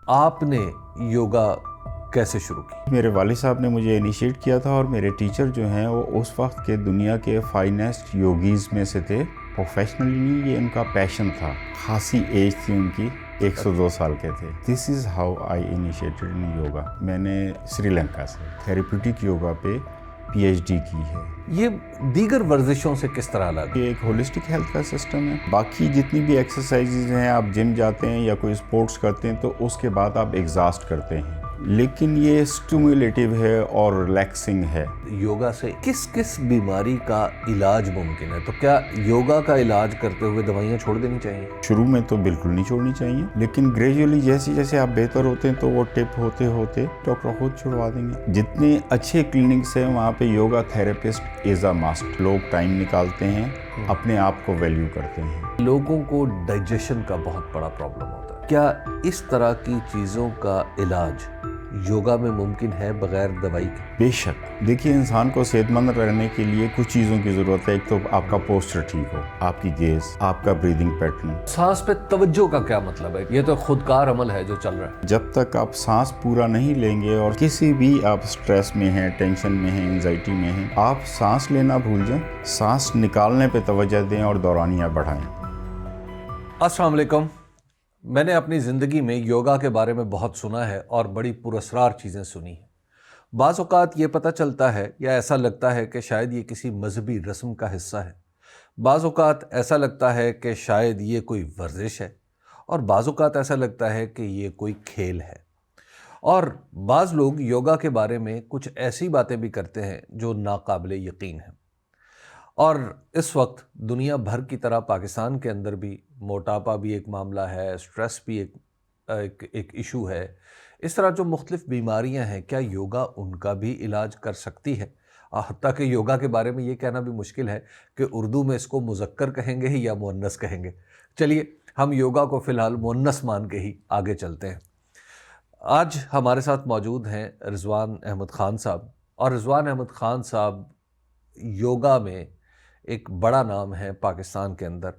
آپ نے یوگا کیسے شروع کی؟ میرے والد صاحب نے مجھے انیشیٹ کیا تھا اور میرے ٹیچر جو ہیں وہ اس وقت کے دنیا کے فائنسٹ یوگیز میں سے تھے. پروفیشنلی نہیں، یہ ان کا پیشن تھا. خاصی ایج تھی ان کی، 102 سال کے تھے. This is how I initiated in yoga. میں نے سری لنکا سے تھیراپیوٹک یوگا پہ پی ایچ ڈی کی ہے. یہ دیگر ورزشوں سے کس طرح الگ؟ یہ ایک ہولسٹک ہیلتھ کا سسٹم ہے. باقی جتنی بھی ایکسرسائزز ہیں، آپ جم جاتے ہیں یا کوئی اسپورٹس کرتے ہیں تو اس کے بعد آپ ایگزاسٹ کرتے ہیں، لیکن یہ اسٹیمولیٹیو ہے اور ریلیکسنگ ہے. یوگا سے کس کس بیماری کا علاج ممکن ہے؟ تو کیا یوگا کا علاج کرتے ہوئے دوائیاں چھوڑ دینی چاہیے؟ شروع میں تو بالکل نہیں چھوڑنی چاہیے، لیکن گریجولی جیسے جیسے آپ بہتر ہوتے ہیں تو وہ ٹپ ہوتے ہوتے ڈاکٹر خود چھڑوا دیں گے. جتنے اچھے کلینکس ہیں وہاں پہ yoga therapist is a must. لوگ ٹائم نکالتے ہیں، اپنے آپ کو ویلیو کرتے ہیں. لوگوں کو ڈائجیشن کا بہت بڑا پرابلم ہوتا ہے. کیا اس طرح کی چیزوں کا علاج یوگا میں ممکن ہے بغیر دوائی کے؟ بے شک. دیکھیے، انسان کو صحت مند رہنے کے لیے کچھ چیزوں کی ضرورت ہے. ایک تو آپ کا پوسچر ٹھیک ہو، آپ کی گیز، آپ کا بریدنگ پیٹرن. سانس پہ توجہ کا کیا مطلب ہے؟ یہ تو خودکار عمل ہے جو چل رہا ہے. جب تک آپ سانس پورا نہیں لیں گے اور کسی بھی آپ سٹریس میں ہیں، ٹینشن میں ہیں، انزائٹی میں ہیں، آپ سانس لینا بھول جائیں. سانس نکالنے پہ توجہ دیں اور دورانیہ بڑھائیں. السلام علیکم. میں نے اپنی زندگی میں یوگا کے بارے میں بہت سنا ہے اور بڑی پراسرار چیزیں سنی ہیں. بعض اوقات یہ پتہ چلتا ہے یا ایسا لگتا ہے کہ شاید یہ کسی مذہبی رسم کا حصہ ہے. بعض اوقات ایسا لگتا ہے کہ شاید یہ کوئی ورزش ہے، اور بعض اوقات ایسا لگتا ہے کہ یہ کوئی کھیل ہے. اور بعض لوگ یوگا کے بارے میں کچھ ایسی باتیں بھی کرتے ہیں جو ناقابل یقین ہیں. اور اس وقت دنیا بھر کی طرح پاکستان کے اندر بھی موٹاپا بھی ایک معاملہ ہے، اسٹریس بھی ایک ایشو ہے. اس طرح جو مختلف بیماریاں ہیں، کیا یوگا ان کا بھی علاج کر سکتی ہے؟ حتیٰ کہ یوگا کے بارے میں یہ کہنا بھی مشکل ہے کہ اردو میں اس کو مذکر کہیں گے یا مؤنث کہیں گے. چلیے ہم یوگا کو فی الحال مؤنث مان کے ہی آگے چلتے ہیں. آج ہمارے ساتھ موجود ہیں رضوان احمد خان صاحب، اور رضوان احمد خان صاحب یوگا میں ایک بڑا نام ہے پاکستان کے اندر،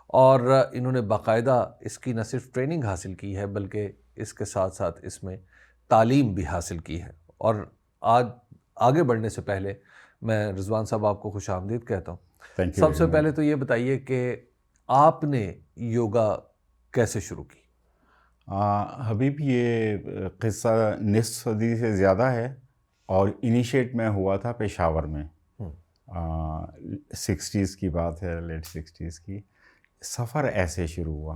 اور انہوں نے باقاعدہ اس کی نہ صرف ٹریننگ حاصل کی ہے بلکہ اس کے ساتھ ساتھ اس میں تعلیم بھی حاصل کی ہے. اور آج آگے بڑھنے سے پہلے میں رضوان صاحب آپ کو خوش آمدید کہتا ہوں. سب سے پہلے تو یہ بتائیے کہ آپ نے یوگا کیسے شروع کی؟ حبیب، یہ قصہ نصف صدی سے زیادہ ہے اور انیشیٹ میں ہوا تھا پشاور میں. 60s کی بات ہے، لیٹ 60s کی. سفر ایسے شروع ہوا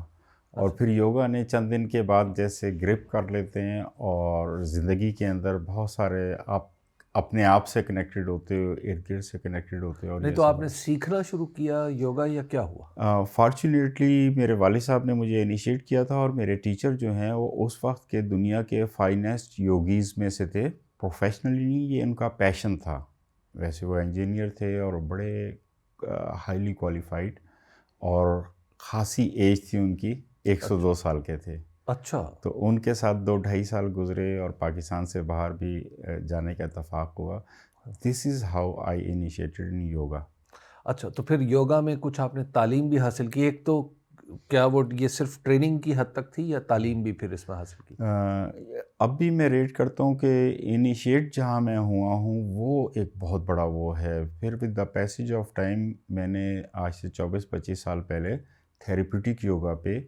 اور پھر یوگا نے چند دن کے بعد جیسے گرپ کر لیتے ہیں اور زندگی کے اندر بہت سارے آپ اپنے آپ سے کنیکٹڈ ہوتے ہو، ارد گرد سے کنیکٹڈ ہوتے ہو. نہیں تو آپ نے سیکھنا شروع کیا یوگا یا کیا ہوا؟ فارچونیٹلی میرے والد صاحب نے مجھے انیشیٹ کیا تھا اور میرے ٹیچر جو ہیں وہ اس وقت کے دنیا کے فائنسٹ یوگیز میں سے تھے. پروفیشنلی نہیں، یہ ان کا پیشن تھا. ویسے وہ انجینئر تھے اور بڑے ہائیلی کوالیفائڈ، اور خاصی ایج تھی ان کی، 102 سال کے تھے. اچھا. تو ان کے ساتھ 2-2.5 سال گزرے اور پاکستان سے باہر بھی جانے کا اتفاق ہوا. This is how I initiated in yoga. اچھا، تو پھر یوگا میں کچھ آپ نے تعلیم بھی حاصل کی. ایک تو کیا وہ یہ صرف ٹریننگ کی حد تک تھی یا تعلیم بھی پھر اس میں حاصل کی؟ اب بھی میں ریٹ کرتا ہوں کہ انیشیٹ جہاں میں ہوا ہوں وہ ایک بہت بڑا وہ ہے. پھر with the passage of time میں نے آج سے 24-25 سال پہلے تھیراپیوٹک یوگا پہ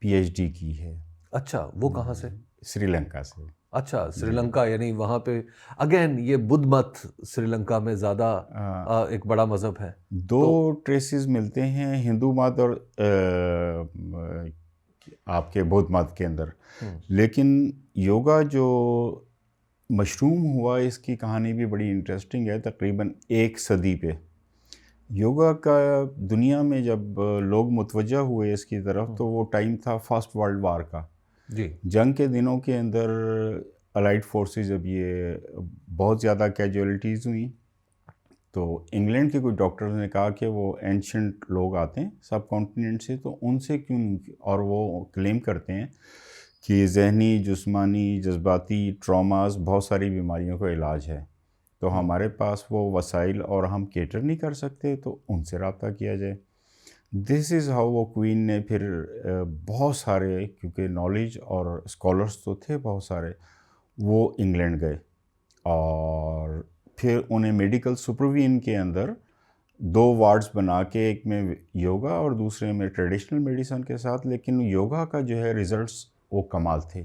پی ایچ ڈی کی ہے. اچھا، وہ کہاں سے؟ سری لنکا سے. اچھا، سری لنکا. یعنی وہاں پہ اگین یہ بدھ مت سری لنکا میں زیادہ ایک بڑا مذہب ہے. 2 ٹریسز ملتے ہیں، ہندو مت اور آپ کے بدھ مت کے اندر. لیکن یوگا جو مشروم ہوا اس کی کہانی بھی بڑی انٹرسٹنگ ہے. تقریباً 1 صدی پہ یوگا کا دنیا میں جب لوگ متوجہ ہوئے اس کی طرف تو وہ ٹائم تھا فرسٹ ورلڈ وار کا. جی. جنگ کے دنوں کے اندر الائڈ فورسز، جب یہ بہت زیادہ کیجولیٹیز ہوئیں تو انگلینڈ کے کوئی ڈاکٹرز نے کہا کہ وہ اینشنٹ لوگ آتے ہیں سب کانٹیننٹ سے، تو ان سے کیوں نہیں، اور وہ کلیم کرتے ہیں کہ ذہنی، جسمانی، جذباتی ٹراماز، بہت ساری بیماریوں کا علاج ہے. تو ہمارے پاس وہ وسائل اور ہم کیٹر نہیں کر سکتے تو ان سے رابطہ کیا جائے. دس از ہاؤ وہ کوئین نے پھر بہت سارے، کیونکہ نالج اور اسکالرس تو تھے بہت سارے، وہ انگلینڈ گئے اور پھر انہیں میڈیکل سپرویژن کے اندر 2 وارڈز بنا کے، ایک میں یوگا اور دوسرے میں ٹریڈیشنل میڈیسن کے ساتھ، لیکن یوگا کا جو ہے ریزلٹس وہ کمال تھے.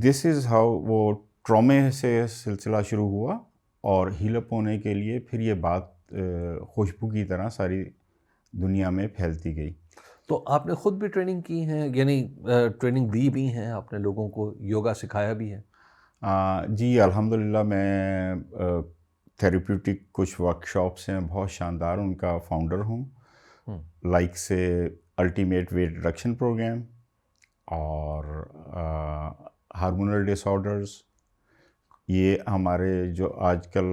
دس از ہاؤ وہ ٹرامے سے سلسلہ شروع ہوا اور ہیل اپ ہونے کے لیے پھر یہ بات خوشبو کی طرح ساری دنیا میں پھیلتی گئی. تو آپ نے خود بھی ٹریننگ کی ہے، یعنی ٹریننگ دی بھی ہیں آپ نے، لوگوں کو یوگا سکھایا بھی ہے؟ جی الحمدللہ، میں تھیراپیوٹک کچھ ورکشاپس ہیں بہت شاندار، ان کا فاؤنڈر ہوں. لائک سے الٹیمیٹ ویٹ ریڈکشن پروگرام اور ہارمونل ڈس آرڈرز، یہ ہمارے جو آج کل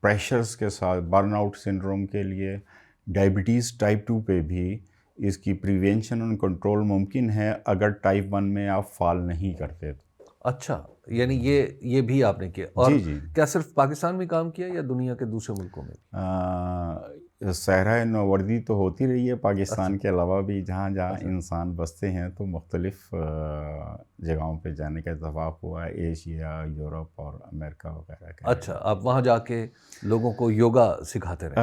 پریشرز کے ساتھ برن آؤٹ سنڈروم کے لیے، ڈائبٹیز ٹائپ 2 پہ بھی اس کی پریونشن اور کنٹرول ممکن ہے اگر ٹائپ 1 میں آپ فال نہیں کرتے تو. اچھا، یعنی یہ بھی آپ نے کیا؟ اور جی کیا صرف پاکستان میں کام کیا یا دنیا کے دوسرے ملکوں میں بھی؟ صحرائے نوردی تو ہوتی رہی ہے پاکستان کے علاوہ بھی، جہاں انسان بستے ہیں تو مختلف جگہوں پہ جانے کا اتفاق ہوا ہے، ایشیا، یورپ اور امریکہ وغیرہ کا. اچھا، آپ وہاں جا کے لوگوں کو یوگا سکھاتے رہے؟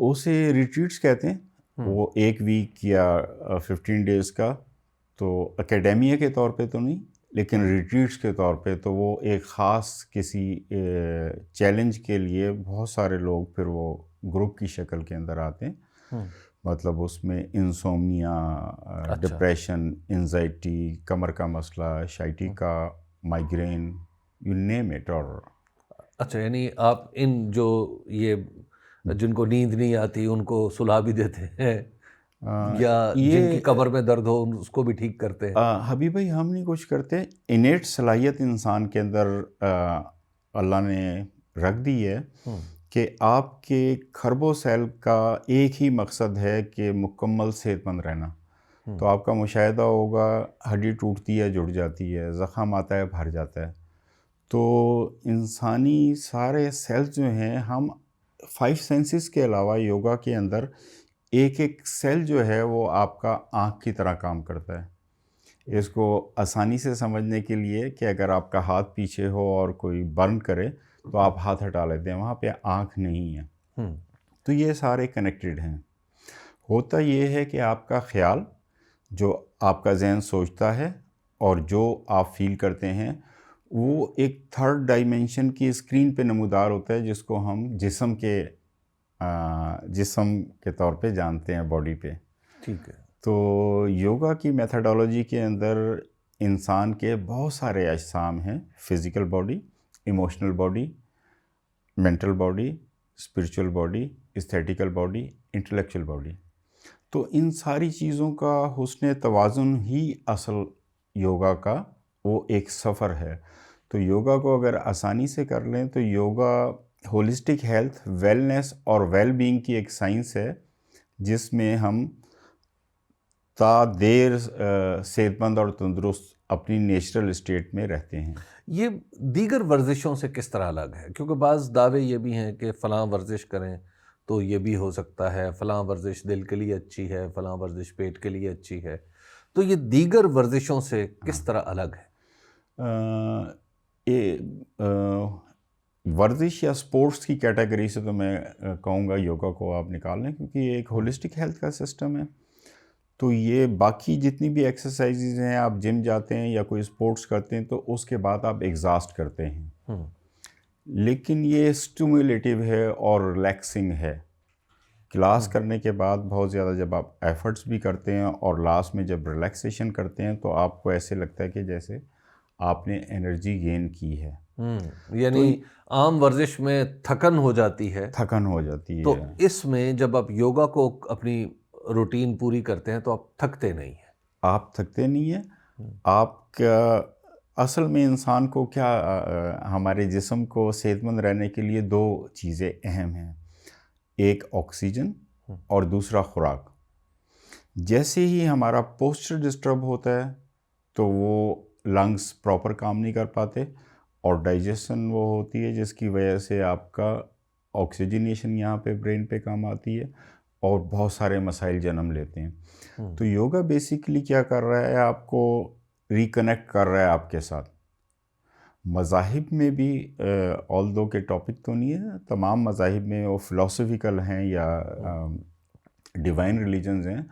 اسے ریٹریٹس کہتے ہیں. وہ 1 ویک یا 15 ڈیز کا، تو اکیڈیمیا کے طور پہ تو نہیں، لیکن ریٹریٹس کے طور پہ تو وہ ایک خاص کسی چیلنج کے لیے بہت سارے لوگ پھر وہ گروپ کی شکل کے اندر آتے ہیں. مطلب اس میں انسومنیا، ڈپریشن، انزائٹی، کمر کا مسئلہ، شائٹی کا، مائگرین، یو نیم اٹ. اور اچھا، یعنی آپ ان جو یہ جن کو نیند نہیں آتی ان کو سلا بھی دیتے ہیں، یا جن کی کمر میں درد ہو اس کو بھی ٹھیک کرتے ہیں؟ حبیب بھائی، ہم نہیں کچھ کرتے. انیٹ صلاحیت انسان کے اندر اللہ نے رکھ دی ہے کہ آپ کے کھربوں سیل کا ایک ہی مقصد ہے کہ مکمل صحت مند رہنا. تو آپ کا مشاہدہ ہوگا، ہڈی ٹوٹتی ہے، جڑ جاتی ہے، زخم آتا ہے، بھر جاتا ہے. تو انسانی سارے سیلز جو ہیں، ہم 5 سینسز کے علاوہ یوگا کے اندر ایک سیل جو ہے وہ آپ کا آنکھ کی طرح کام کرتا ہے. اس کو آسانی سے سمجھنے کے لیے کہ اگر آپ کا ہاتھ پیچھے ہو اور کوئی برن کرے تو آپ ہاتھ ہٹا لیتے ہیں، وہاں پہ آنکھ نہیں ہے. تو یہ سارے کنیکٹڈ ہیں. ہوتا یہ ہے کہ آپ کا خیال، جو آپ کا ذہن سوچتا ہے اور جو آپ فیل کرتے ہیں، وہ ایک 3rd ڈائمینشن کی اسکرین پہ نمودار ہوتا ہے، جس کو ہم جسم کے طور پہ جانتے ہیں، باڈی پہ. ٹھیک ہے. تو یوگا کی میتھڈالوجی کے اندر انسان کے بہت سارے اجسام ہیں: physical body, emotional body, mental body, spiritual body, aesthetical body, intellectual body. تو ان ساری چیزوں کا حسن توازن ہی اصل یوگا کا وہ ایک سفر ہے. تو یوگا کو اگر آسانی سے کر لیں تو یوگا ہولسٹک ہیلتھ، ویلنس اور ویل بینگ کی ایک سائنس ہے، جس میں ہم تا دیر صحت مند اور تندرست اپنی نیچرل اسٹیٹ میں رہتے ہیں. یہ دیگر ورزشوں سے کس طرح الگ ہے؟ کیونکہ بعض دعوے یہ بھی ہیں کہ فلاں ورزش کریں تو یہ بھی ہو سکتا ہے، فلاں ورزش دل کے لیے اچھی ہے، فلاں ورزش پیٹ کے لیے اچھی ہے. تو یہ دیگر ورزشوں سے کس طرح الگ ہے؟ ورزش یا سپورٹس کی کیٹیگری سے تو میں کہوں گا یوگا کو آپ نکال لیں، کیونکہ یہ ایک ہولسٹک ہیلتھ کا سسٹم ہے. تو یہ باقی جتنی بھی ایکسرسائزز ہیں، آپ جم جاتے ہیں یا کوئی سپورٹس کرتے ہیں تو اس کے بعد آپ ایگزاسٹ کرتے ہیں، لیکن یہ اسٹیمولیٹیو ہے اور ریلیکسنگ ہے. کلاس کرنے کے بعد بہت زیادہ جب آپ ایفرٹس بھی کرتے ہیں اور لاسٹ میں جب ریلیکسیشن کرتے ہیں تو آپ کو ایسے لگتا ہے کہ جیسے آپ نے انرجی گین کی ہے. یعنی عام ورزش میں تھکن ہو جاتی ہے، تو اس میں جب آپ یوگا کو اپنی روٹین پوری کرتے ہیں تو آپ تھکتے نہیں ہیں. آپ تھکتے نہیں ہیں. آپ کا اصل میں انسان کو کیا، ہمارے جسم کو صحت مند رہنے کے لیے 2 چیزیں اہم ہیں: ایک آکسیجن اور دوسرا خوراک. جیسے ہی ہمارا پوسچر ڈسٹرب ہوتا ہے تو وہ لنگس پراپر کام نہیں کر پاتے اور ڈائجیشن وہ ہوتی ہے، جس کی وجہ سے آپ کا آکسیجنیشن یہاں پہ برین پہ کام آتی ہے اور بہت سارے مسائل جنم لیتے ہیں. تو یوگا بیسیکلی کیا کر رہا ہے, آپ کو ریکنیکٹ کر رہا ہے آپ کے ساتھ. مذاہب میں بھی آل دو کے ٹاپک تو نہیں ہے, تمام مذاہب میں وہ فلاسفیکل ہیں یا ڈیوائن ریلیجنز ہیں,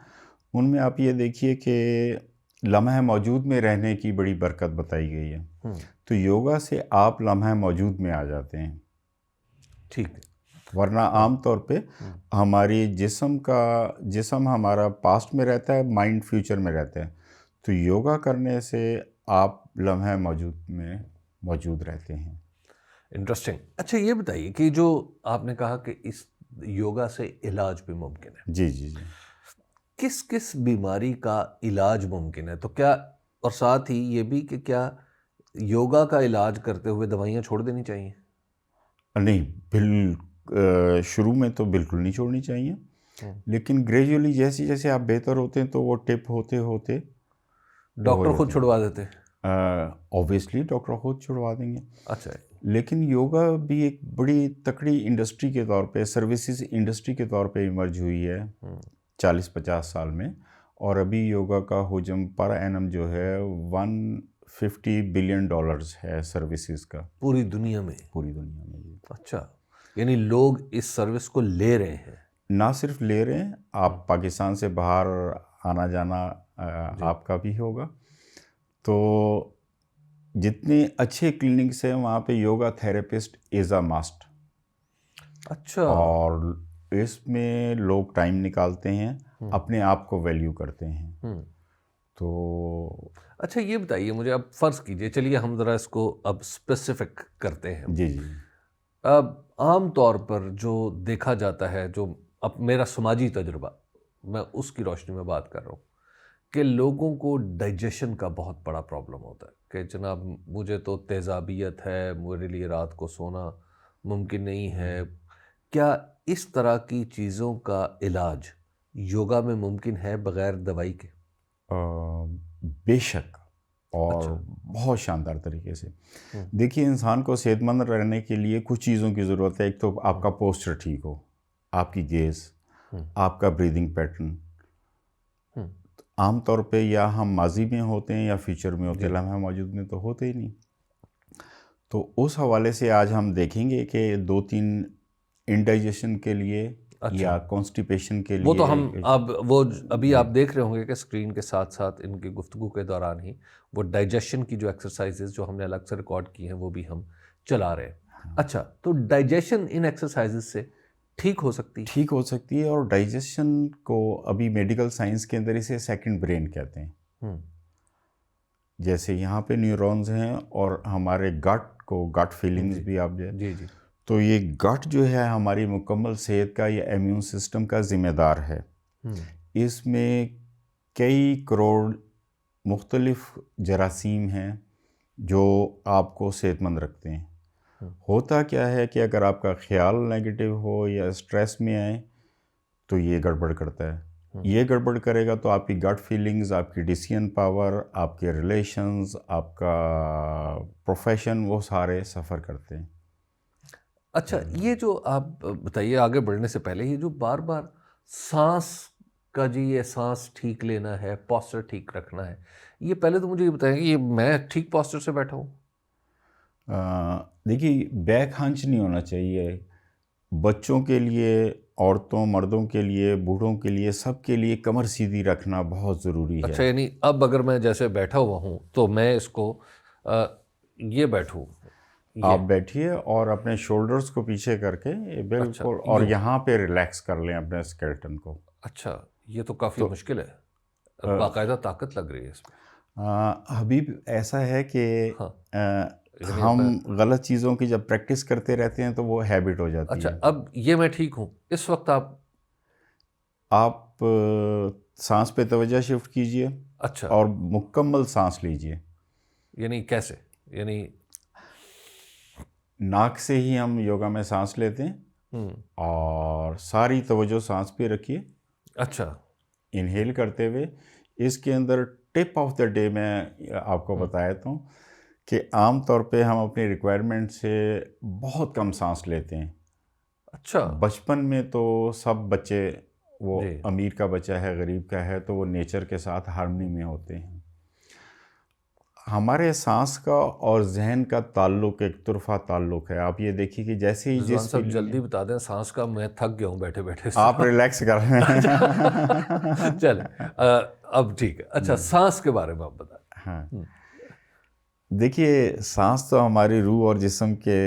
ان میں آپ یہ دیکھیے کہ لمحہ موجود میں رہنے کی بڑی برکت بتائی گئی ہے. تو یوگا سے آپ لمحہ موجود میں آ جاتے ہیں. ٹھیک ہے. ورنہ عام طور پہ ہماری جسم ہمارا پاسٹ میں رہتا ہے, مائنڈ فیوچر میں رہتا ہے. تو یوگا کرنے سے آپ لمحہ موجود میں موجود رہتے ہیں. انٹرسٹنگ. اچھا یہ بتائیے کہ جو آپ نے کہا کہ اس یوگا سے علاج بھی ممکن ہے, جی جی جی. کس کس بیماری کا علاج ممکن ہے؟ تو کیا, اور ساتھ ہی یہ بھی کہ کیا یوگا کا علاج کرتے ہوئے دوائیاں چھوڑ دینی چاہیے؟ نہیں, شروع میں تو بالکل نہیں چھوڑنی چاہیے, لیکن گریجولی جیسے جیسے آپ بہتر ہوتے ہیں تو وہ ٹپ ہوتے ہوتے ڈاکٹر خود چھڑوا دیتے ہیں؟ اوبیسلی ڈاکٹر خود چھڑوا دیں گے. اچھا. لیکن یوگا بھی ایک بڑی تکڑی انڈسٹری کے طور پہ, سروسز انڈسٹری کے طور پہ ایمرج ہوئی ہے 40-50 سال میں, اور ابھی یوگا کا حجم پر اینم جو ہے $150 بلین ہے سروسز کا پوری دنیا میں؟ پوری دنیا میں. اچھا, یعنی لوگ اس سروس کو لے رہے ہیں؟ نہ صرف لے رہے ہیں, آپ پاکستان سے باہر آنا جانا آپ کا بھی ہوگا. تو جتنے اچھے کلینکس ہیں وہاں پہ yoga therapist is a must. اچھا. اور اس میں لوگ ٹائم نکالتے ہیں, اپنے آپ کو ویلیو کرتے ہیں. تو اچھا یہ بتائیے مجھے, اب فرض کیجئے, چلیے ہم ذرا اس کو اب اسپیسیفک کرتے ہیں. جی جی. اب عام طور پر جو دیکھا جاتا ہے, جو اب میرا سماجی تجربہ, میں اس کی روشنی میں بات کر رہا ہوں, کہ لوگوں کو ڈائجیشن کا بہت بڑا پرابلم ہوتا ہے کہ جناب مجھے تو تیزابیت ہے, میرے لیے رات کو سونا ممکن نہیں ہے. کیا اس طرح کی چیزوں کا علاج یوگا میں ممکن ہے بغیر دوائی کے؟ بے شک, اور بہت شاندار طریقے سے. دیکھیے, انسان کو صحت مند رہنے کے لیے کچھ چیزوں کی ضرورت ہے. ایک تو آپ کا پوسچر ٹھیک ہو, آپ کی گیز, آپ کا بریدنگ پیٹرن. عام طور پہ یا ہم ماضی میں ہوتے ہیں یا فیوچر میں ہوتے ہیں, لمحہ موجود میں تو ہوتے ہی نہیں. تو اس حوالے سے آج ہم دیکھیں گے کہ 2-3 انڈائجیشن کے لیے یا کانسٹیپیشن کے لیے, وہ تو ہم اب وہ ابھی آپ دیکھ رہے ہوں گے کہ اسکرین کے ساتھ ساتھ ان کی گفتگو کے دوران ہی وہ ڈائجیشن کی جو ایکسرسائزز جو ہم نے الگ سے ریکارڈ کی ہیں وہ بھی ہم چلا رہے ہیں. اچھا, تو ڈائجیشن ان ایکسرسائزز سے ٹھیک ہو سکتی ہے. اور ڈائجیشن کو ابھی میڈیکل سائنس کے اندر اسے سیکنڈ برین کہتے ہیں. جیسے یہاں پہ نیورونز ہیں اور ہمارے گٹ فیلنگز بھی آپ جی. تو یہ گٹ جو ہے ہماری مکمل صحت کا یا امیون سسٹم کا ذمہ دار ہے. اس میں کئی کروڑ مختلف جراثیم ہیں جو آپ کو صحت مند رکھتے ہیں. ہوتا کیا ہے کہ اگر آپ کا خیال نیگیٹو ہو یا اسٹریس میں آئے تو یہ گڑبڑ کرتا ہے. یہ گڑبڑ کرے گا تو آپ کی گٹ فیلنگز, آپ کی ڈیسیژن پاور, آپ کے ریلیشنز, آپ کا پروفیشن, وہ سارے سفر کرتے ہیں. اچھا, یہ جو آپ بتائیے آگے بڑھنے سے پہلے, یہ جو بار بار سانس کا, جی یہ سانس ٹھیک لینا ہے, پوسچر ٹھیک رکھنا ہے, یہ پہلے تو مجھے یہ بتائیں کہ یہ میں ٹھیک پوسچر سے بیٹھا ہوں؟ دیکھیے, بیک ہنچ نہیں ہونا چاہیے. بچوں کے لیے, عورتوں, مردوں کے لیے, بوڑھوں کے لیے, سب کے لیے کمر سیدھی رکھنا بہت ضروری ہے. اچھا, یعنی اب اگر میں جیسے بیٹھا ہوا ہوں تو میں اس کو یہ بیٹھوں, آپ بیٹھیے اور اپنے شولڈرز کو پیچھے کر کے بالکل, اور یہاں پہ ریلیکس کر لیں اپنے اسکیلٹن کو. اچھا, یہ تو کافی مشکل ہے, باقاعدہ طاقت لگ رہی ہے اس میں. حبیب, ایسا ہے کہ ہم غلط چیزوں کی جب پریکٹس کرتے رہتے ہیں تو وہ ہیبٹ ہو جاتی ہے. اچھا, اب یہ میں ٹھیک ہوں, اس وقت آپ سانس پہ توجہ شفٹ کیجئے. اچھا, اور مکمل سانس لیجئے. یعنی کیسے؟ یعنی ناک سے ہی ہم یوگا میں سانس لیتے ہیں اور ساری توجہ سانس پہ رکھیے. اچھا, انہیل کرتے ہوئے. اس کے اندر ٹپ آف دا ڈے میں آپ کو بتایا ہوں کہ عام طور پہ ہم اپنی ریکوائرمنٹ سے بہت کم سانس لیتے ہیں. اچھا, بچپن میں تو سب بچے وہ جی امیر کا بچہ ہے غریب کا ہے تو وہ نیچر کے ساتھ ہارمنی میں ہوتے ہیں. ہمارے سانس کا اور ذہن کا تعلق ایک طرفہ تعلق ہے. آپ یہ دیکھیے کہ جیسے ہی رضوان جس صاحب فیلڈ میں جلدی بتا دیں سانس کا، میں تھک گیا ہوں بیٹھے بیٹھے. آپ ریلیکس کر رہے ہیں. چلیں اب ٹھیک ہے. اچھا سانس کے بارے میں آپ بتائیں. ہاں دیکھیے سانس تو ہماری روح اور جسم کے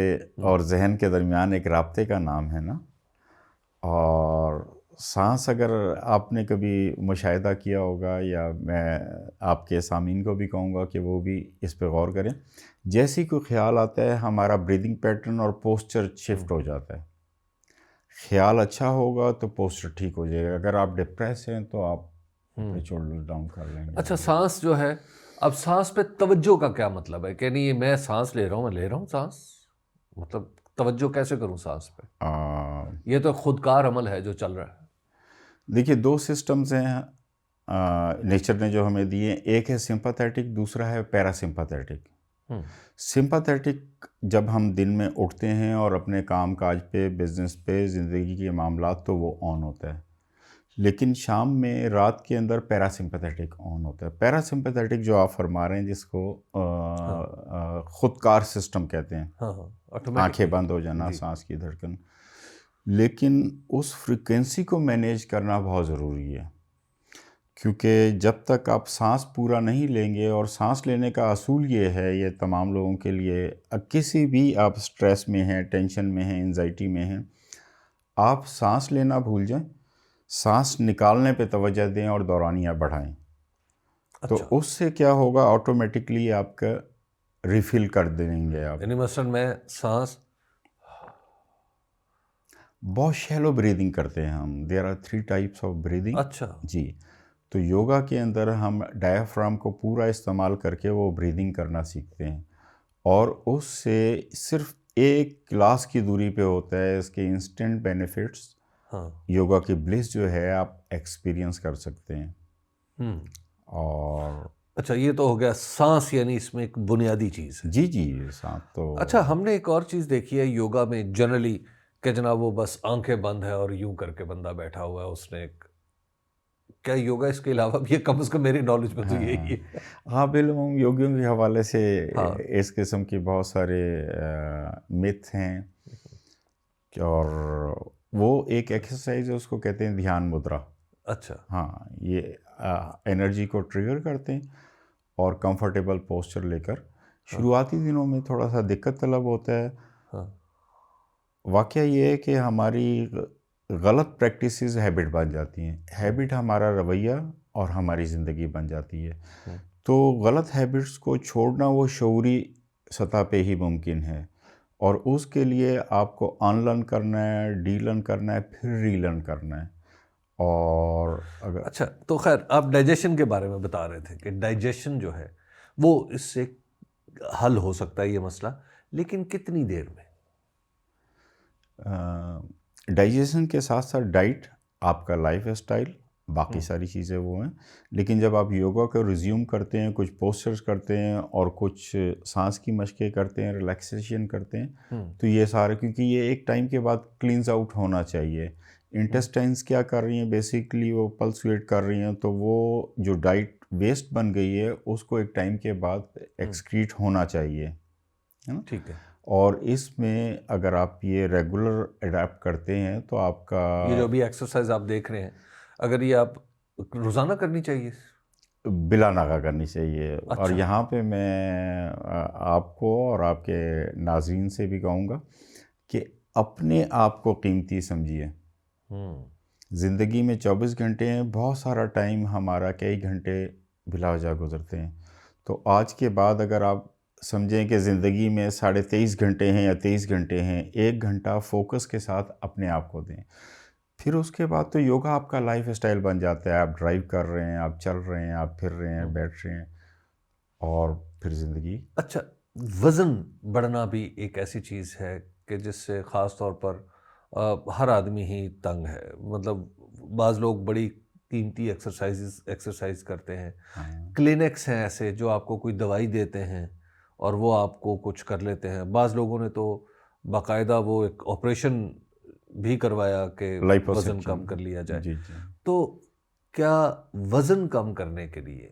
اور ذہن کے درمیان ایک رابطے کا نام ہے نا. اور سانس اگر آپ نے کبھی مشاہدہ کیا ہوگا، یا میں آپ کے سامعین کو بھی کہوں گا کہ وہ بھی اس پہ غور کریں، جیسی کوئی خیال آتا ہے ہمارا بریدنگ پیٹرن اور پوسچر شفٹ ہو جاتا ہے. خیال اچھا ہوگا تو پوسچر ٹھیک ہو جائے گا. اگر آپ ڈپریس ہیں تو آپ اپنے شولڈر ڈاؤن کر لیں گے. اچھا سانس جو ہے، اب سانس پہ توجہ کا کیا مطلب ہے؟ کہ نہیں میں سانس لے رہا ہوں، میں لے رہا ہوں سانس، مطلب توجہ کیسے کروں سانس پہ؟ یہ تو خودکار عمل ہے جو چل رہا ہے. دیکھیے دو سسٹمز ہیں نیچر نے جو ہمیں دیے. ایک ہے سمپیتھیٹک، دوسرا ہے پیراسمپیتھیٹک. سمپیتھیٹک جب ہم دن میں اٹھتے ہیں اور اپنے کام کاج پہ، بزنس پہ، زندگی کے معاملات، تو وہ آن ہوتا ہے. لیکن شام میں، رات کے اندر پیراسمپیتھیٹک آن ہوتا ہے. پیراسمپیتھیٹک جو آپ فرما رہے ہیں جس کو خودکار سسٹم کہتے ہیں، آنکھیں بند ہو جانا، سانس کی دھڑکن. لیکن اس فریکوینسی کو مینیج کرنا بہت ضروری ہے، کیونکہ جب تک آپ سانس پورا نہیں لیں گے، اور سانس لینے کا اصول یہ ہے، یہ تمام لوگوں کے لیے، کسی بھی آپ سٹریس میں ہیں، ٹینشن میں ہیں، انزائٹی میں ہیں، آپ سانس لینا بھول جائیں، سانس نکالنے پہ توجہ دیں اور دورانیہ بڑھائیں. تو اس سے کیا ہوگا، آٹومیٹکلی آپ کا ریفل کر دیں گے آپ. یعنی مثلاً میں سانس بہت شیلو بریدنگ کرتے ہیں ہم. There are 3 types of breathing. اچھا جی. تو یوگا کے اندر ہم ڈایافرام کو پورا استعمال کر کے وہ بریدنگ کرنا سیکھتے ہیں، اور اس سے صرف ایک کلاس کی دوری پہ ہوتا ہے. اس کے انسٹنٹ بینیفٹس، یوگا کی بلیس جو ہے، آپ ایکسپیرینس کر سکتے ہیں. اور اچھا یہ تو ہو گیا سانس، یعنی اس میں ایک بنیادی چیز ہے. جی سانس تو. اچھا ہم نے ایک اور چیز دیکھی ہے یوگا میں جنرلی، کہ جناب وہ بس آنکھیں بند ہے اور یوں کر کے بندہ بیٹھا ہوا ہے. اس نے ایک کیا یوگا اس کے علاوہ بھی، کم از کم میری نالج میں تو یہی ہے. ہاں بالکل، یوگیوں کے حوالے سے اس قسم کی بہت سارے مت ہیں. اور وہ ایک ایکسرسائز ہے، اس کو کہتے ہیں دھیان مدرا. اچھا ہاں یہ انرجی کو ٹریگر کرتے ہیں، اور کمفرٹیبل پوسچر لے کر. شروعاتی دنوں میں تھوڑا سا دقت طلب ہوتا ہے. واقعہ یہ ہے کہ ہماری غلط پریکٹسز ہیبٹ بن جاتی ہیں. ہیبٹ ہمارا رویہ اور ہماری زندگی بن جاتی ہے. تو غلط ہیبٹس کو چھوڑنا وہ شعوری سطح پہ ہی ممکن ہے، اور اس کے لیے آپ کو ان لرن کرنا ہے، ڈی لرن کرنا ہے، پھر ری لرن کرنا ہے. اور اگر اچھا تو خیر آپ ڈائجیشن کے بارے میں بتا رہے تھے کہ ڈائجیشن جو ہے وہ اس سے حل ہو سکتا ہے یہ مسئلہ، لیکن کتنی دیر میں؟ ڈائجیشن کے ساتھ ساتھ ڈائٹ، آپ کا لائف اسٹائل، باقی ساری چیزیں وہ ہیں. لیکن جب آپ یوگا کو ریزیوم کرتے ہیں، کچھ پوسچرز کرتے ہیں اور کچھ سانس کی مشقیں کرتے ہیں، ریلیکسیشن کرتے ہیں، تو یہ سارے، کیونکہ یہ ایک ٹائم کے بعد کلینز آؤٹ ہونا چاہیے. انٹسٹائنس کیا کر رہی ہیں، بیسیکلی وہ پلسویٹ کر رہی ہیں، تو وہ جو ڈائٹ ویسٹ بن گئی ہے اس کو ایک ٹائم کے بعد ایکسکریٹ ہونا چاہیے. ٹھیک ہے. اور اس میں اگر آپ یہ ریگولر اڈیپٹ کرتے ہیں تو آپ کا یہ جو بھی ایکسرسائز آپ دیکھ رہے ہیں، اگر یہ آپ روزانہ کرنی چاہیے، بلا ناغہ کرنی چاہیے. اور یہاں پہ میں آپ کو اور آپ کے ناظرین سے بھی کہوں گا کہ اپنے آپ کو قیمتی سمجھیے. زندگی میں 24 گھنٹے ہیں، بہت سارا ٹائم ہمارا کئی گھنٹے بلا وجہ گزرتے ہیں. تو آج کے بعد اگر آپ سمجھیں کہ زندگی میں 23.5 گھنٹے ہیں یا 23 گھنٹے ہیں، 1 گھنٹہ فوکس کے ساتھ اپنے آپ کو دیں. پھر اس کے بعد تو یوگا آپ کا لائف اسٹائل بن جاتا ہے. آپ ڈرائیو کر رہے ہیں، آپ چل رہے ہیں، آپ پھر رہے ہیں، بیٹھ رہے ہیں، اور پھر زندگی. اچھا وزن بڑھنا بھی ایک ایسی چیز ہے کہ جس سے خاص طور پر ہر آدمی ہی تنگ ہے. مطلب بعض لوگ بڑی قیمتی ایکسرسائز کرتے ہیں، کلینکس ہیں ایسے جو آپ کو کوئی دوائی دیتے ہیں اور وہ آپ کو کچھ کر لیتے ہیں. بعض لوگوں نے تو باقاعدہ وہ ایک آپریشن بھی کروایا کہ وزن کم کر لیا جائے. تو کیا وزن کم کرنے کے لیے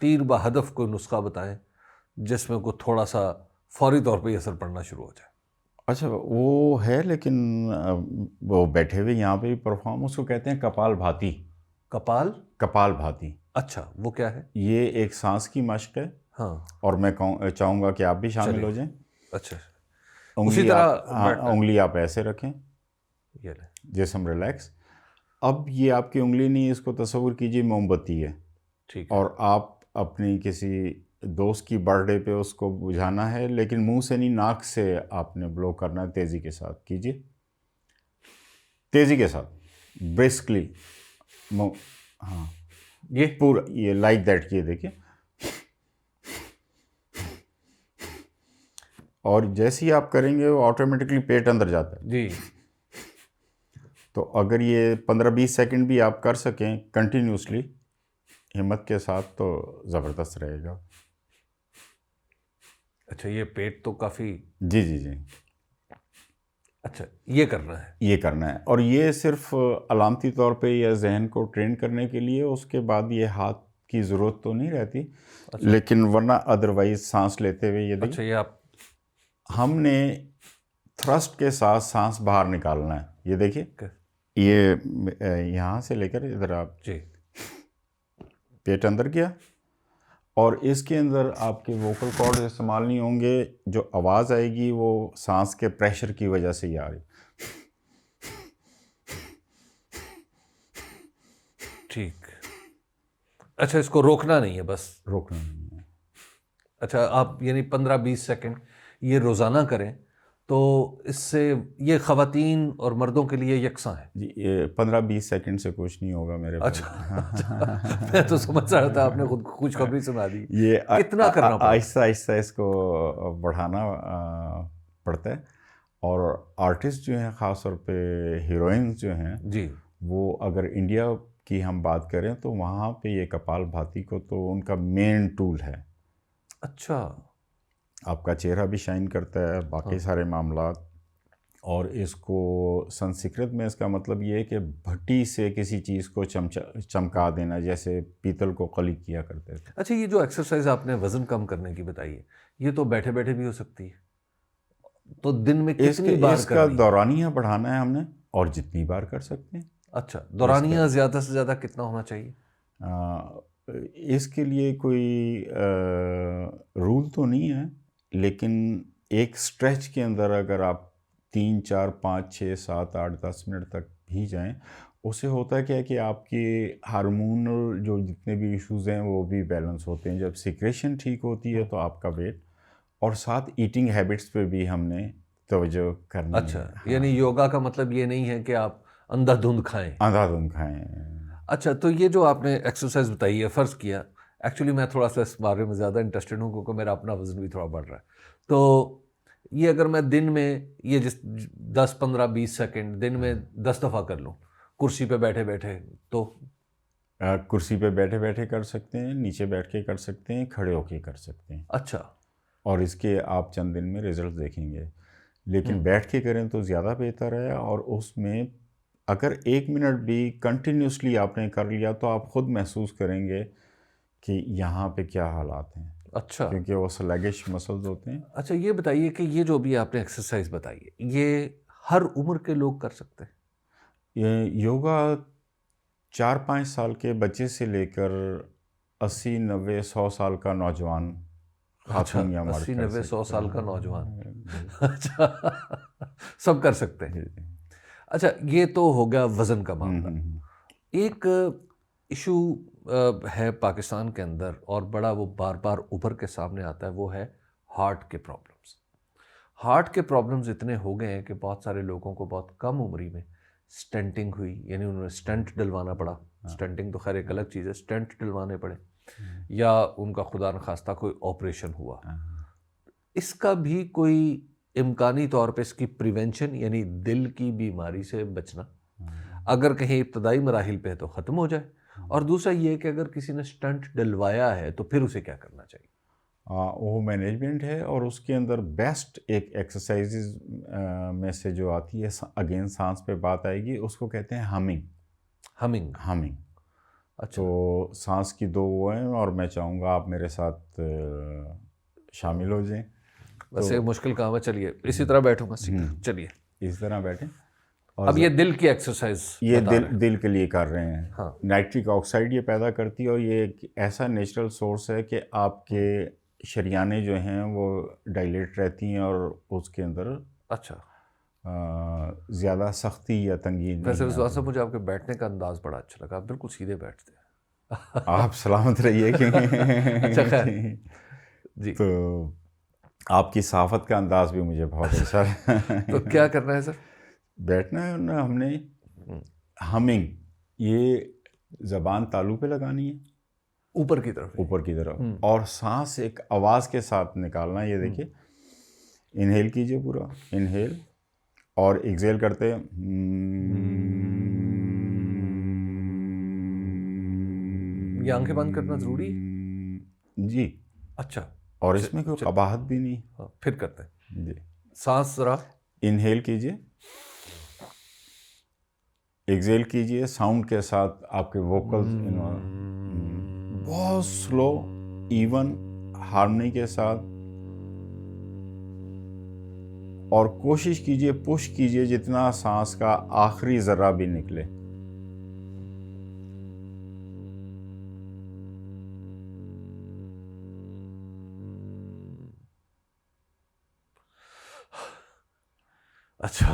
تیر بہدف کوئی نسخہ بتائیں جس میں کوئی تھوڑا سا فوری طور پہ اثر پڑنا شروع ہو جائے؟ اچھا وہ ہے، لیکن وہ بیٹھے ہوئے یہاں پہ بھی پرفارم، اس کو کہتے ہیں کپال بھاتی. کپال بھاتی، اچھا وہ کیا ہے؟ یہ ایک سانس کی مشق ہے. ہاں اور میں چاہوں گا کہ آپ بھی شامل ہو جائیں. اچھا اسی طرح انگلی آپ ایسے رکھیں، یہ لیں. جسم ریلیکس. اب یہ آپ کی انگلی نہیں، اس کو تصور کیجیے موم بتی ہے، ٹھیک ہے. اور آپ اپنی کسی دوست کی برتھ ڈے پہ اس کو بجھانا ہے، لیکن منہ سے نہیں، ناک سے آپ نے بلو کرنا ہے. تیزی کے ساتھ کیجیے، تیزی کے ساتھ، برسکلی. ہاں یہ پورا یہ لائک دیٹ کیے، دیکھیں. اور جیسے ہی آپ کریں گے وہ آٹومیٹکلی پیٹ اندر جاتا ہے. جی. تو اگر یہ 15-20 سیکنڈ بھی آپ کر سکیں کنٹینیوسلی ہمت کے ساتھ تو زبردست رہے گا. اچھا یہ پیٹ تو کافی. جی جی جی. اچھا یہ کرنا ہے، یہ کرنا ہے. اور یہ صرف علامتی طور پہ یا ذہن کو ٹرین کرنے کے لیے، اس کے بعد یہ ہاتھ کی ضرورت تو نہیں رہتی. لیکن ورنہ ادروائز سانس لیتے ہوئے یہ اچھا یہ آپ ہم نے تھرسٹ کے ساتھ سانس باہر نکالنا ہے. یہ دیکھیے، یہ یہاں سے لے کر ادھر آپ جی پیٹ اندر کیا، اور اس کے اندر آپ کے ووکل کارڈ استعمال نہیں ہوں گے. جو آواز آئے گی وہ سانس کے پریشر کی وجہ سے ہی آ رہی. ٹھیک. اچھا اس کو روکنا نہیں ہے، بس روکنا نہیں ہے. اچھا آپ یعنی 15-20 سیکنڈ یہ روزانہ کریں تو اس سے یہ خواتین اور مردوں کے لیے یکساں ہے؟ جی، یہ 15-20 سیکنڈ سے کچھ نہیں ہوگا میرے پاس. اچھا میں تو سمجھ رہا تھا آپ نے خود خوشخبری سنا دی. یہ کتنا کرنا پڑتا ہے؟ آہستہ آہستہ اس کو بڑھانا پڑتا ہے. اور آرٹسٹ جو ہیں، خاص طور پہ ہیروئنز جو ہیں، جی وہ اگر انڈیا کی ہم بات کریں تو وہاں پہ یہ کپال بھاتی کو تو ان کا مین ٹول ہے. اچھا آپ کا چہرہ بھی شائن کرتا ہے، باقی سارے معاملات. اور اس کو سنسکرت میں اس کا مطلب یہ ہے کہ بھٹی سے کسی چیز کو چمکا دینا، جیسے پیتل کو قلی کیا کرتے تھے. اچھا یہ جو ایکسرسائز آپ نے وزن کم کرنے کی بتائی ہے، یہ تو بیٹھے بیٹھے بھی ہو سکتی ہے، تو دن میں کتنی بار اس کا کرنی ہے؟ دورانیہ بڑھانا ہے ہم نے، اور جتنی بار کر سکتے ہیں. اچھا دورانیہ زیادہ سے زیادہ کتنا ہونا چاہیے؟ اس کے لیے کوئی رول تو نہیں ہے، لیکن ایک سٹریچ کے اندر اگر آپ 3 4 5 6 7 8 10 منٹ تک بھی جائیں، اس سے ہوتا ہے کیا کہ آپ کے ہارمونل جو جتنے بھی ایشوز ہیں وہ بھی بیلنس ہوتے ہیں. جب سیکریشن ٹھیک ہوتی ہے تو آپ کا ویٹ، اور ساتھ ایٹنگ ہیبٹس پہ بھی ہم نے توجہ کرنی ہے. اچھا یعنی یوگا کا مطلب یہ نہیں ہے کہ آپ اندھا دھند کھائیں. اندھا دھند کھائیں. اچھا تو یہ جو آپ نے ایکسرسائز بتائی ہے، فرض کیا ایکچولی میں تھوڑا سا اس بارے میں زیادہ انٹرسٹڈ ہوں کیونکہ میرا اپنا وزن بھی تھوڑا بڑھ رہا ہے. تو یہ اگر میں دن میں یہ 10-15-20 سیکنڈ دن میں 10 دفعہ کر لوں کرسی پہ بیٹھے بیٹھے، تو کرسی پہ بیٹھے بیٹھے کر سکتے ہیں، نیچے بیٹھ کے کر سکتے ہیں، کھڑے ہو کے کر سکتے ہیں. اچھا اور اس کے آپ چند دن میں رزلٹ دیکھیں گے. لیکن بیٹھ کے کریں تو زیادہ بہتر ہے. اور اس میں اگر 1 منٹ بھی کنٹینیوسلی آپ نے کر لیا تو آپ خود محسوس کریں گے کہ یہاں پہ کیا حالات ہیں. اچھا کیونکہ وہ سلیگش مسلز ہوتے ہیں. اچھا یہ بتائیے کہ یہ جو بھی آپ نے ایکسرسائز بتائی ہے، یہ ہر عمر کے لوگ کر سکتے ہیں؟ یہ یوگا 4-5 سال کے بچے سے لے کر 80-90-100 سال کا نوجوان، خاتون یا مرد. 80-90-100 سال کا نوجوان اچھا سب کر سکتے ہیں. اچھا یہ تو ہو گیا وزن کا معاملہ. ایک ایشو ہے پاکستان کے اندر اور بڑا وہ بار بار ابھر کے سامنے آتا ہے، وہ ہے ہارٹ کے پرابلمس. ہارٹ کے پرابلمس اتنے ہو گئے ہیں کہ بہت سارے لوگوں کو بہت کم عمری میں سٹینٹنگ ہوئی، یعنی انہوں نے سٹنٹ ڈلوانا پڑا. سٹنٹنگ تو خیر ایک الگ چیز ہے، سٹنٹ ڈلوانے پڑے، یا ان کا خدا نخواستہ کوئی آپریشن ہوا. اس کا بھی کوئی امکانی طور پہ اس کی پریونشن، یعنی دل کی بیماری سے بچنا، اگر کہیں ابتدائی مراحل پہ تو ختم ہو جائے، اور دوسرا یہ کہ اگر کسی نے سٹنٹ ڈلوایا ہے تو پھر اسے کیا کرنا چاہیے؟ وہ مینجمنٹ ہے. اور اس کے اندر بیسٹ ایک ایکسرسائزز میں سے جو آتی ہے، اگین سانس پہ بات آئے گی، اس کو کہتے ہیں ہمنگ. ہمنگ. اچھا. تو سانس کی 2 وہ ہیں اور میں چاہوں گا آپ میرے ساتھ شامل ہو جائیں. ویسے مشکل کام ہے. چلیے اسی طرح بیٹھوں گا. چلیے اس طرح بیٹھیں. اب یہ دل کی ایکسرسائز یہ دل کے لیے کر رہے ہیں. ہاں. نائٹرک آکسائڈ یہ پیدا کرتی ہے اور یہ ایک ایسا نیچرل سورس ہے کہ آپ کے شریانیں جو ہیں وہ ڈائلیٹ رہتی ہیں اور اس کے اندر اچھا زیادہ سختی یا تنگی نہیں. ویسے رضوان صاحب مجھے آپ کے بیٹھنے کا انداز بڑا اچھا لگا. آپ بالکل سیدھے بیٹھتے ہیں. آپ سلامت رہیے کہ اچھا خیر جی. تو آپ کی صافت کا انداز بھی مجھے بہت اچھا ہے. تو کیا کرنا ہے سر؟ بیٹھنا ہے نا. ہم نے ہمنگ یہ زبان تالو پہ لگانی ہے اوپر کی طرف اور سانس ایک آواز کے ساتھ نکالنا ہے. یہ دیکھیے انہیل کیجئے پورا انہیل اور ایکزیل کرتے یہ آنکھیں بند کرنا ضروری جی. اچھا. اور اس میں کوئی قباحت بھی نہیں. پھر کرتے ہیں جی. سانس ذرا انہیل کیجئے ایکزیل کیجئے ساؤنڈ کے ساتھ. آپ کے ووکلز بہت سلو ایون ہارمنی کے ساتھ اور کوشش کیجئے پش کیجئے جتنا سانس کا آخری ذرہ بھی نکلے. اچھا.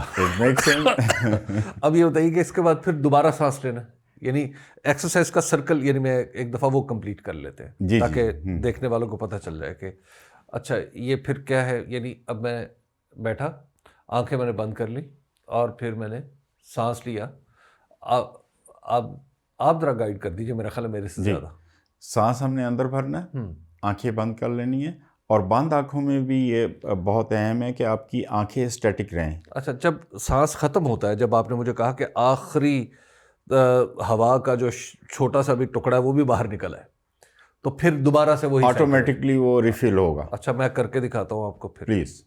اب یہ بتائیے کہ اس کے بعد پھر دوبارہ سانس لینا یعنی ایکسرسائز کا سرکل یعنی میں ایک دفعہ وہ کمپلیٹ کر لیتے ہیں تاکہ دیکھنے والوں کو پتہ چل جائے کہ اچھا یہ پھر کیا ہے. یعنی اب میں بیٹھا, آنکھیں میں نے بند کر لی اور پھر میں نے سانس لیا. آپ ذرا گائیڈ کر دیجیے. میرا خیال ہے میرے سے زیادہ. سانس ہم نے اندر بھرنا ہے, آنکھیں بند کر لینی ہے اور بند آنکھوں میں بھی یہ بہت اہم ہے کہ آپ کی آنکھیں اسٹیٹک رہیں. اچھا جب سانس ختم ہوتا ہے, جب آپ نے مجھے کہا کہ آخری ہوا کا جو چھوٹا سا بھی ٹکڑا ہے وہ بھی باہر نکلا ہے, تو پھر دوبارہ سے وہی آٹومیٹکلی وہ ریفل ہوگا. اچھا میں کر کے دکھاتا ہوں آپ کو پھر پلیز.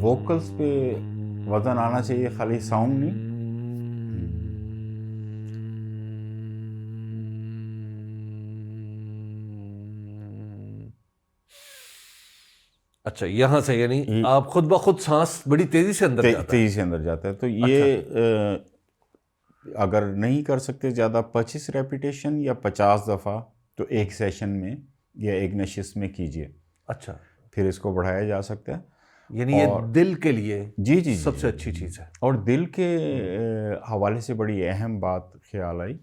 ووکلز پہ وزن آنا چاہیے, خالی ساؤنڈ نہیں. اچھا یہاں سے یعنی آپ خود بخود سانس بڑی تیزی سے اندر جاتا ہے. تو یہ اگر نہیں کر سکتے زیادہ 25 ریپیٹیشن یا 50 دفعہ تو ایک سیشن میں یا ایک نشست میں کیجئے. اچھا پھر اس کو بڑھایا جا سکتا ہے. یعنی یہ دل کے لیے جی سب سے اچھی چیز ہے. اور دل کے حوالے سے بڑی اہم بات خیال آئی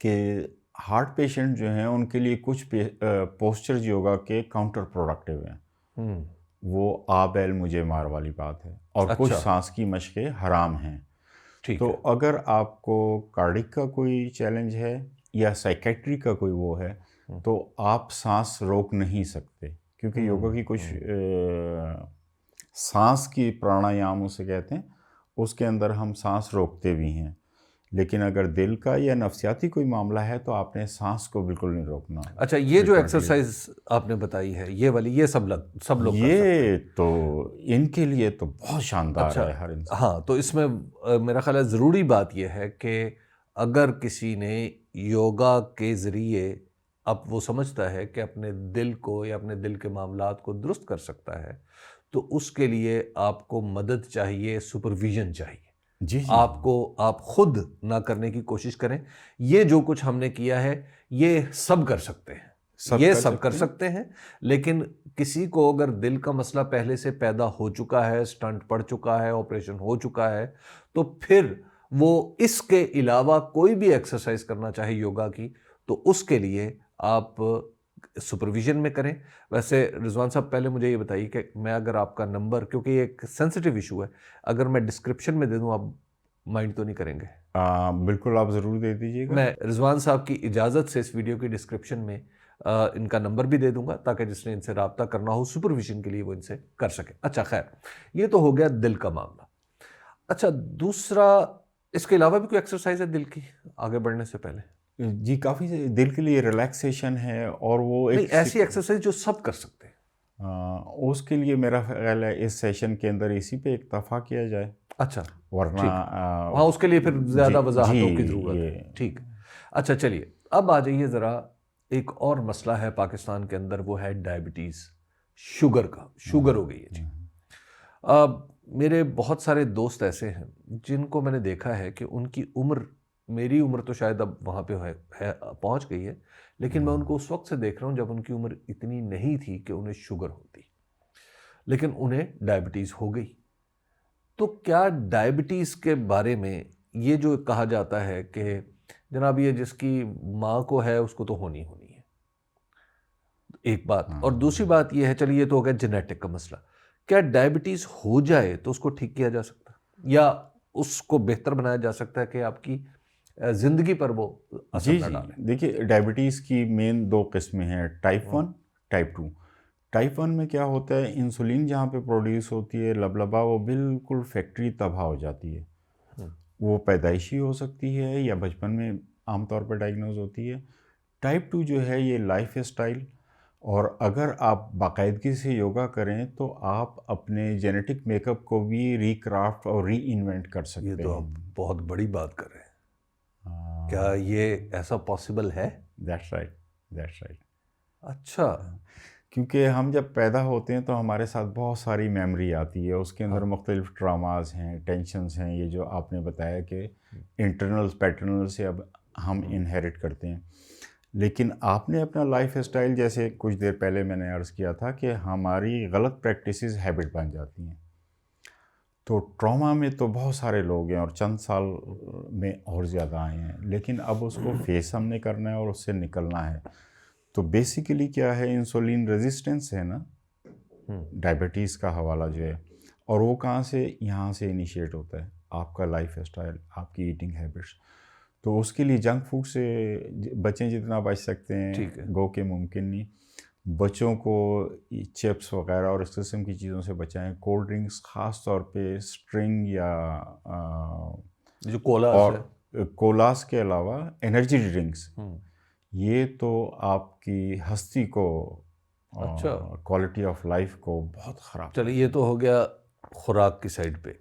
کہ ہارٹ پیشنٹ جو ہیں ان کے لیے کچھ پوسچرز یوگا کے کاؤنٹر پروڈکٹیو ہیں. وہ بیل مجھے مار والی بات ہے اور کچھ سانس کی مشقیں حرام ہیں. تو اگر آپ کو کارڈک کا کوئی چیلنج ہے یا سائیکیٹری کا کوئی وہ ہے تو آپ سانس روک نہیں سکتے, کیونکہ یوگا کی کچھ سانس کی پرانایام اسے کہتے ہیں, اس کے اندر ہم سانس روکتے بھی ہیں. لیکن اگر دل کا یا نفسیاتی کوئی معاملہ ہے تو آپ نے سانس کو بالکل نہیں روکنا. اچھا یہ جو ایکسرسائز آپ نے بتائی ہے یہ والی, یہ سب لوگ یہ تو ان کے لیے تو بہت شاندار ہے ہر انسان. ہاں تو اس میں میرا خیال ہے ضروری بات یہ ہے کہ اگر کسی نے یوگا کے ذریعے اب وہ سمجھتا ہے کہ اپنے دل کو یا اپنے دل کے معاملات کو درست کر سکتا ہے تو اس کے لیے آپ کو مدد چاہیے, سپرویژن چاہیے. جی آپ خود نہ کرنے کی کوشش کریں. یہ جو کچھ ہم نے کیا ہے یہ سب کر سکتے ہیں, سب کر سکتے ہیں. لیکن کسی کو اگر دل کا مسئلہ پہلے سے پیدا ہو چکا ہے, سٹنٹ پڑ چکا ہے, آپریشن ہو چکا ہے, تو پھر وہ اس کے علاوہ کوئی بھی ایکسرسائز کرنا چاہے یوگا کی تو اس کے لیے آپ سپرویژن میں کریں. ویسے رضوان صاحب پہلے مجھے یہ بتائیے کہ میں اگر آپ کا نمبر, کیونکہ یہ ایک سینسٹیو ایشو ہے, اگر میں ڈسکرپشن میں دے دوں آپ مائنڈ تو نہیں کریں گے؟ بالکل آپ ضرور دے دیجیے گا. میں رضوان صاحب کی اجازت سے اس ویڈیو کی ڈسکرپشن میں ان کا نمبر بھی دے دوں گا تاکہ جس نے ان سے رابطہ کرنا ہو سپرویژن کے لیے وہ ان سے کر سکے. اچھا خیر، یہ تو ہو گیا دل کا معاملہ. اچھا دوسرا، اس کے علاوہ بھی کوئی ایکسرسائز ہے دل کی آگے بڑھنے سے پہلے؟ جی کافی دل کے لیے ریلیکسیشن ہے، اور وہ نہیں، ایک ایسی ایکسرسائز جو سب کر سکتے ہیں. اس کے لیے میرا خیال ہے اس سیشن کے اندر اسی پہ اکتفا کیا جائے. اچھا ورنہ ہاں، اس کے لیے پھر زیادہ وضاحتوں کی ضرورت ہے. ٹھیک. اچھا چلیے اب آ جائیے ذرا، ایک اور مسئلہ ہے پاکستان کے اندر، وہ ہے ڈائبٹیز، شوگر کا. شوگر ہو گئی ہے جی. میرے بہت سارے دوست ایسے ہیں جن کو میں نے دیکھا ہے کہ ان کی عمر، میری عمر تو شاید اب وہاں پہ ہے پہنچ گئی ہے، لیکن میں ان کو اس وقت سے دیکھ رہا ہوں جب ان کی عمر اتنی نہیں تھی کہ انہیں شوگر ہوتی، لیکن انہیں ڈائبٹیز ہو گئی. تو کیا ڈائبٹیز کے بارے میں یہ جو کہا جاتا ہے کہ جناب یہ جس کی ماں کو ہے اس کو تو ہونی ہے، ایک بات. اور دوسری بات یہ ہے، چلیے یہ تو ہو گیا جینیٹک کا مسئلہ، کیا ڈائبٹیز ہو جائے تو اس کو ٹھیک کیا جا سکتا ہے یا اس کو بہتر بنایا جا سکتا ہے کہ آپ کی زندگی پر وہ اثر نہ ڈالے؟ دیکھیے ڈائبٹیز کی مین 2 قسمیں ہیں، ٹائپ 1 ٹائپ 2. ٹائپ 1 میں کیا ہوتا ہے، انسولین جہاں پہ پروڈیوس ہوتی ہے لبلبا وہ بالکل فیکٹری تباہ ہو جاتی ہے. وہ پیدائشی ہو سکتی ہے یا بچپن میں عام طور پر ڈائگنوز ہوتی ہے. ٹائپ 2 جو ہے یہ لائف اسٹائل، اور اگر آپ باقاعدگی سے یوگا کریں تو آپ اپنے جینیٹک میک اپ کو بھی ریکرافٹ اور ری انوینٹ کر سکتے ہیں. یہ تو آپ بہت بڑی بات کر رہے ہیں. کیا یہ ایسا پاسبل ہے؟ That's right. اچھا. کیونکہ ہم جب پیدا ہوتے ہیں تو ہمارے ساتھ بہت ساری میموری آتی ہے، اس کے اندر مختلف ٹراماز ہیں، ٹینشنز ہیں، یہ جو آپ نے بتایا کہ انٹرنل پیٹرنل سے اب ہم انہیرٹ کرتے ہیں. لیکن آپ نے اپنا لائف اسٹائل، جیسے کچھ دیر پہلے میں نے عرض کیا تھا کہ ہماری غلط پریکٹسز ہیبٹ بن جاتی ہیں. تو ٹراما میں تو بہت سارے لوگ ہیں اور چند سال میں اور زیادہ آئے ہیں، لیکن اب اس کو فیس ہم نے کرنا ہے اور اس سے نکلنا ہے. تو بیسیکلی کیا ہے، انسولین ریزسٹنس ہے نا، ڈائبٹیز کا حوالہ جو ہے، اور وہ کہاں سے، یہاں سے انیشیٹ ہوتا ہے، آپ کا لائف اسٹائل، آپ کی ایٹنگ ہیبٹس. تو اس کے لیے جنک فوڈ سے بچیں جتنا بچ سکتے ہیں، گو کہ ممکن نہیں. بچوں کو چپس وغیرہ اور اس قسم کی چیزوں سے بچائیں. کولڈ ڈرنکس خاص طور پہ اسٹرنگ یا جو کولاس اور ہے، کولاس کے علاوہ انرجی ڈرنکس، یہ تو آپ کی ہستی کو، کوالٹی آف لائف کو بہت خراب. چلیے یہ تو ہو گیا خوراک کی سائڈ پہ.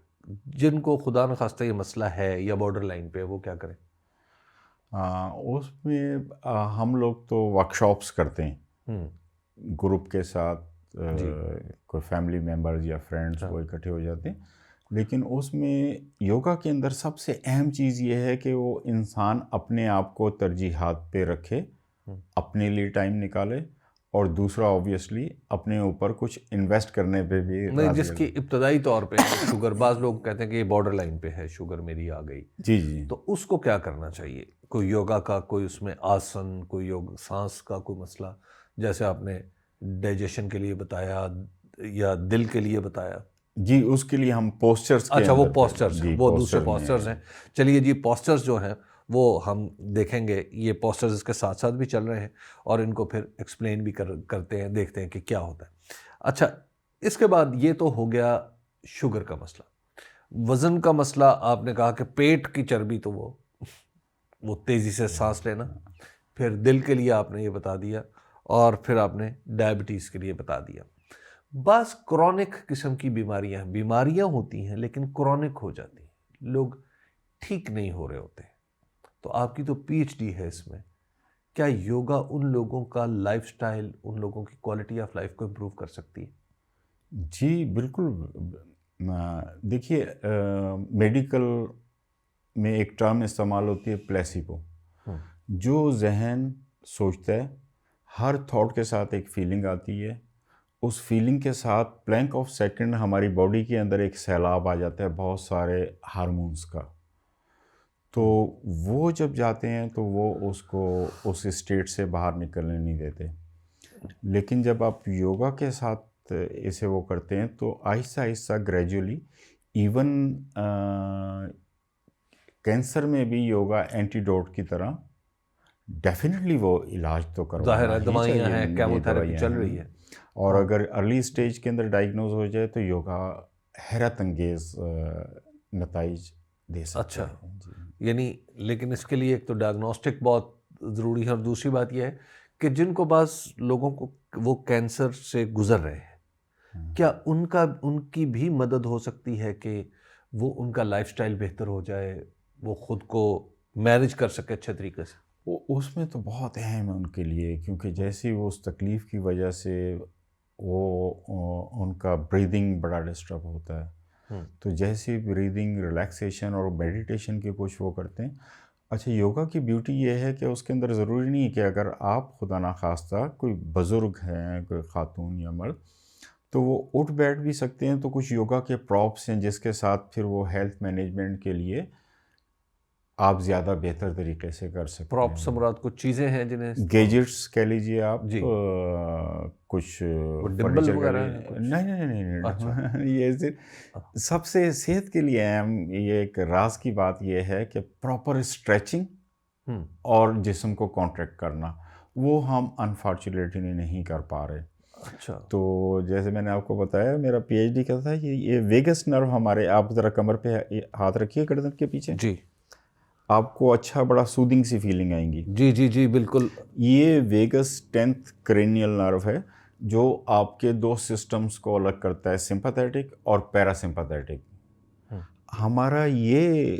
جن کو خدا نخواستہ یہ مسئلہ ہے یا بارڈر لائن پہ، وہ کیا کریں؟ اس میں ہم لوگ تو ورکشاپس کرتے ہیں گروپ کے ساتھ، کوئی فیملی ممبرز یا فرینڈس وہ اکٹھے ہو جاتے ہیں. لیکن اس میں یوگا کے اندر سب سے اہم چیز یہ ہے کہ وہ انسان اپنے آپ کو ترجیحات پہ رکھے، اپنے لیے ٹائم نکالے، اور دوسرا اوبیسلی اپنے اوپر کچھ انویسٹ کرنے پہ بھی نہیں. جس کی ابتدائی طور پہ شوگر، بعض لوگ کہتے ہیں کہ یہ بارڈر لائن پہ ہے، شوگر میری آ گئی. جی تو اس کو کیا کرنا چاہیے؟ کوئی یوگا کا، کوئی اس میں آسن، کوئی سانس کا کوئی مسئلہ، جیسے آپ نے ڈائجیشن کے لیے بتایا یا دل کے لیے بتایا؟ جی اس کے لیے ہم پوسچرز، اچھا وہ پوسچرز ہیں، وہ دوسرے پوسچرز ہیں. چلیے جی پوسچرز جو ہیں وہ ہم دیکھیں گے، یہ پوسچرز اس کے ساتھ ساتھ بھی چل رہے ہیں اور ان کو پھر ایکسپلین بھی کرتے ہیں، دیکھتے ہیں کہ کیا ہوتا ہے. اچھا اس کے بعد یہ تو ہو گیا شوگر کا مسئلہ. وزن کا مسئلہ آپ نے کہا کہ پیٹ کی چربی، تو وہ تیزی سے سانس لینا. پھر دل کے لیے آپ نے یہ بتا دیا، اور پھر آپ نے ڈائبٹیز کے لیے بتا دیا. بعض کرونک قسم کی بیماریاں ہوتی ہیں لیکن کرونک ہو جاتی ہیں، لوگ ٹھیک نہیں ہو رہے ہوتے. تو آپ کی تو پی ایچ ڈی ہے اس میں، کیا یوگا ان لوگوں کا لائف سٹائل، ان لوگوں کی کوالٹی آف لائف کو امپروو کر سکتی ہے؟ جی بالکل. دیکھیے میڈیکل میں ایک ٹرم استعمال ہوتی ہے پلیسیبو. جو ذہن سوچتا ہے، ہر تھاٹ کے ساتھ ایک فیلنگ آتی ہے، اس فیلنگ کے ساتھ بلینک آف سیکنڈ ہماری باڈی کے اندر ایک سیلاب آ جاتا ہے بہت سارے ہارمونز کا. تو وہ جب جاتے ہیں تو وہ اس کو اس اسٹیٹ سے باہر نکلنے نہیں دیتے. لیکن جب آپ یوگا کے ساتھ اسے وہ کرتے ہیں تو آہستہ آہستہ گریجولی ایون کینسر میں بھی یوگا اینٹیڈوٹ کی طرح ڈیفینیٹلی وہ علاج تو کروانا ظاہر ہے ہی دوائیاں چاہیے، ہیں، یہ کیموتھیراپی دوائیاں چل ہیں۔ رہی ہے، اور اگر ارلی سٹیج کے اندر ڈائگنوز ہو جائے تو یوگا حیرت انگیز نتائج دے سکتا اچھا ہے جی۔ یعنی لیکن اس کے لیے ایک تو ڈائگنوسٹک بہت ضروری ہے، اور دوسری بات یہ ہے کہ جن کو بعض لوگوں کو وہ کینسر سے گزر رہے ہیں، کیا ان کی بھی مدد ہو سکتی ہے کہ وہ ان کا لائف سٹائل بہتر ہو جائے، وہ خود کو مینیج کر سکے اچھے طریقے سے؟ وہ اس میں تو بہت اہم ہے ان کے لیے، کیونکہ جیسے وہ اس تکلیف کی وجہ سے وہ ان کا بریدنگ بڑا ڈسٹرب ہوتا ہے، تو جیسے بریدنگ ریلیکسیشن اور میڈیٹیشن کے کچھ وہ کرتے ہیں۔ اچھا، یوگا کی بیوٹی یہ ہے کہ اس کے اندر ضروری نہیں ہے کہ اگر آپ خدا نخواستہ کوئی بزرگ ہیں، کوئی خاتون یا مرد، تو وہ اٹھ بیٹھ بھی سکتے ہیں، تو کچھ یوگا کے پراپس ہیں جس کے ساتھ پھر وہ ہیلتھ مینجمنٹ کے لیے آپ زیادہ بہتر طریقے سے کر سکتے پراپ ہیں۔ سے مراد کچھ چیزیں ہیں جنہیں گیجٹس کہہ لیجیے آپ، جی، کچھ ڈمبل فرنیچر کہہ وغیرہ ہیں لیجیے، کچھ؟ نہیں اچھا یہ سب سے صحت کے لیے اہم یہ ایک راز کی بات یہ ہے کہ پراپر اسٹریچنگ اور جسم کو کانٹریکٹ کرنا، وہ ہم انفارچونیٹلی نہیں کر پا رہے۔ اچھا تو جیسے میں نے آپ کو بتایا میرا پی ایچ ڈی کا تھا، یہ ویگس نرو ہمارے، آپ ذرا کمر پہ ہاتھ رکھیے گردن کے پیچھے، جی آپ کو اچھا بڑا سودنگ سی فیلنگ آئیں گی۔ جی جی جی بالکل۔ یہ ویگس 10th کرینیل نرو ہے جو آپ کے دو سسٹمز کو الگ کرتا ہے، سمپیتھیٹک اور پیراسمپیتھیٹک۔ ہمارا یہ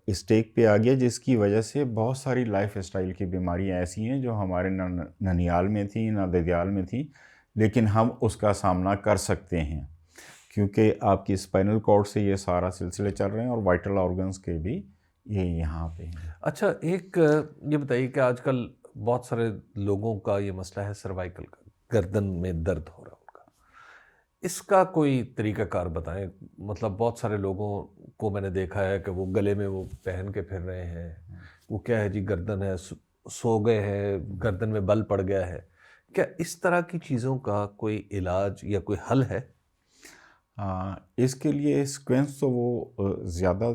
اسٹیک پہ آ گیا جس کی وجہ سے بہت ساری لائف اسٹائل کی بیماریاں ایسی ہیں جو ہمارے نہ ننیال میں تھیں نہ ددیال میں تھیں، لیکن ہم اس کا سامنا کر سکتے ہیں کیونکہ آپ کی اسپائنل کارڈ سے یہ سارا سلسلے چل رہے ہیں، اور وائٹل آرگنز کے بھی یہ یہاں پہ ہیں۔ اچھا ایک یہ بتائیے کہ آج کل بہت سارے لوگوں کا یہ مسئلہ ہے سروائکل کا، گردن میں درد ہو رہا ان کا، اس کا کوئی طریقہ کار بتائیں؟ مطلب بہت سارے لوگوں کو میں نے دیکھا ہے کہ وہ گلے میں وہ پہن کے پھر رہے ہیں، وہ کیا ہے جی گردن ہے، سو گئے ہیں، گردن میں بل پڑ گیا ہے، کیا اس طرح کی چیزوں کا کوئی علاج یا کوئی حل ہے؟ اس کے لیے سیکوینس تو وہ زیادہ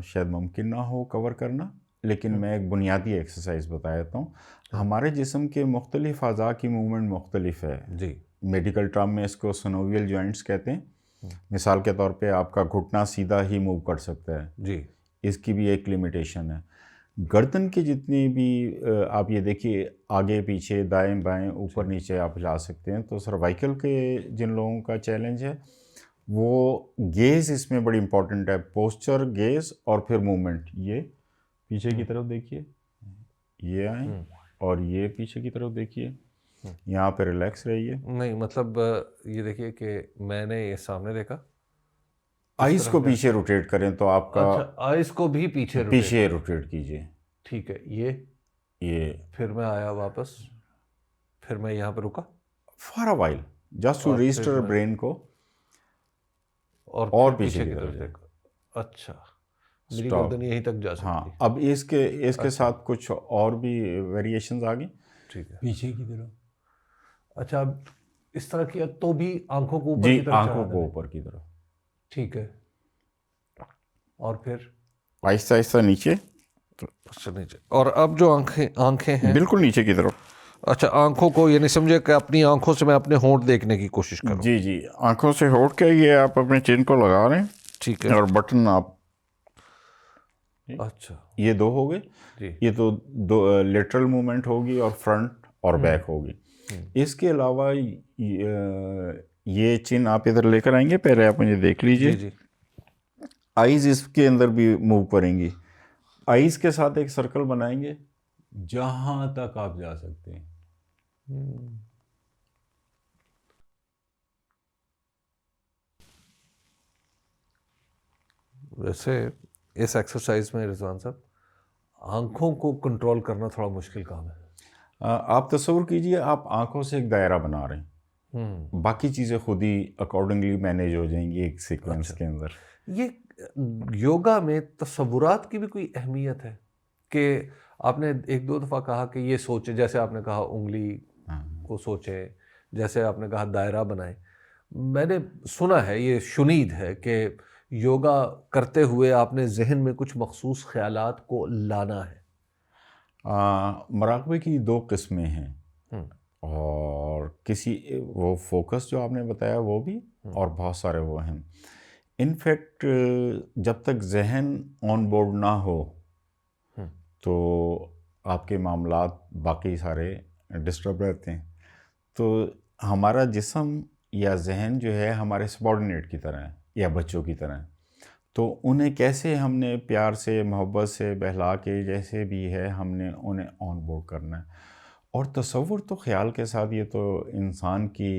شاید ممکن نہ ہو کور کرنا، لیکن میں ایک بنیادی ایکسرسائز بتا دیتا ہوں۔ ہمارے جسم کے مختلف اعضاء کی موومنٹ مختلف ہے جی، میڈیکل ٹرم میں اس کو سنوویل جوائنٹس کہتے ہیں۔ مثال کے طور پہ آپ کا گھٹنا سیدھا ہی موو کر سکتا ہے، جی اس کی بھی ایک لمیٹیشن ہے۔ گردن کے جتنی بھی آپ یہ دیکھیے آگے پیچھے دائیں بائیں اوپر نیچے آپ جا سکتے ہیں، تو سروائکل کے جن لوگوں کا چیلنج ہے وہ گیز اس میں بڑی امپورٹنٹ ہے، پوسچر، گیز اور پھر موومنٹ۔ یہ پیچھے کی طرف دیکھیے، یہ آئیں اور یہ پیچھے کی طرف دیکھیے، یہاں پہ ریلیکس رہیے۔ نہیں مطلب یہ دیکھیے کہ میں نے یہ سامنے دیکھا، آئیز کو پیچھے روٹیٹ کریں تو آپ کا اچھا آئیز کو بھی پیچھے پیچھے روٹیٹ کیجیے، ٹھیک ہے، یہ پھر میں آیا واپس، پھر میں یہاں پہ رکا for a while just to restore brain کو، اور پیچھے کی طرف دیکھا۔ اچھا میری گردن یہیں تک جا سکتی ہے۔ ہاں، اب اس کے ساتھ کچھ اور بھی ویریشنز آ گئی ٹھیک ہے، پیچھے کی طرف۔ اچھا اب اس طرح کیا تو بھی آنکھوں کو اوپر جی، کی طرف آنکھوں چڑھا کو دینا، اوپر کی طرف، ٹھیک ہے، اور پھر آہستہ آہستہ نیچے، اچھا نیچے، اور اب جو آنکھیں ہیں بالکل نیچے کی طرف۔ اچھا آنکھوں کو یعنی سمجھے کہ اپنی آنکھوں سے میں اپنے ہونٹ دیکھنے کی کوشش کروں۔ جی جی، آنکھوں سے ہونٹ کے یہ آپ اپنے چین کو لگا رہے ہیں، ٹھیک ہے، اور بٹن آپ، اچھا یہ دو ہو گئے، جی یہ تو دو لیٹرل موومنٹ ہوگی اور فرنٹ اور بیک ہوگی۔ اس کے علاوہ یہ چین آپ ادھر لے کر آئیں گے، پہلے آپ مجھے دیکھ لیجئے، جی جی آئیز اس کے اندر بھی موو کریں گی، آئیز کے ساتھ ایک سرکل بنائیں گے جہاں تک آپ جا سکتے ہیں۔ ویسے اس ایکسرسائز میں رضوان صاحب آنکھوں کو کنٹرول کرنا تھوڑا مشکل کام ہے۔ آپ تصور کیجئے آپ آنکھوں سے ایک دائرہ بنا رہے ہیں، باقی چیزیں خود ہی اکارڈنگلی مینیج ہو جائیں گی ایک سیکوینس کے اندر۔ یہ یوگا میں تصورات کی بھی کوئی اہمیت ہے کہ آپ نے ایک دو دفعہ کہا کہ یہ سوچے، جیسے آپ نے کہا انگلی کو سوچیں، جیسے آپ نے کہا دائرہ بنائیں، میں نے سنا ہے، یہ شنید ہے کہ یوگا کرتے ہوئے آپ نے ذہن میں کچھ مخصوص خیالات کو لانا ہے؟ مراقبے کی دو قسمیں ہیں، ہم، اور کسی وہ فوکس جو آپ نے بتایا وہ بھی، اور بہت سارے وہ ہیں۔ انفیکٹ جب تک ذہن آن بورڈ نہ ہو ہم، تو آپ کے معاملات باقی سارے ڈسٹرب رہتے ہیں۔ تو ہمارا جسم یا ذہن جو ہے ہمارے سبارڈینیٹ کی طرح ہے یا بچوں کی طرح ہے، تو انہیں کیسے ہم نے پیار سے محبت سے بہلا کے جیسے بھی ہے ہم نے انہیں آن بورڈ کرنا ہے۔ اور تصور تو خیال کے ساتھ، یہ تو انسان کی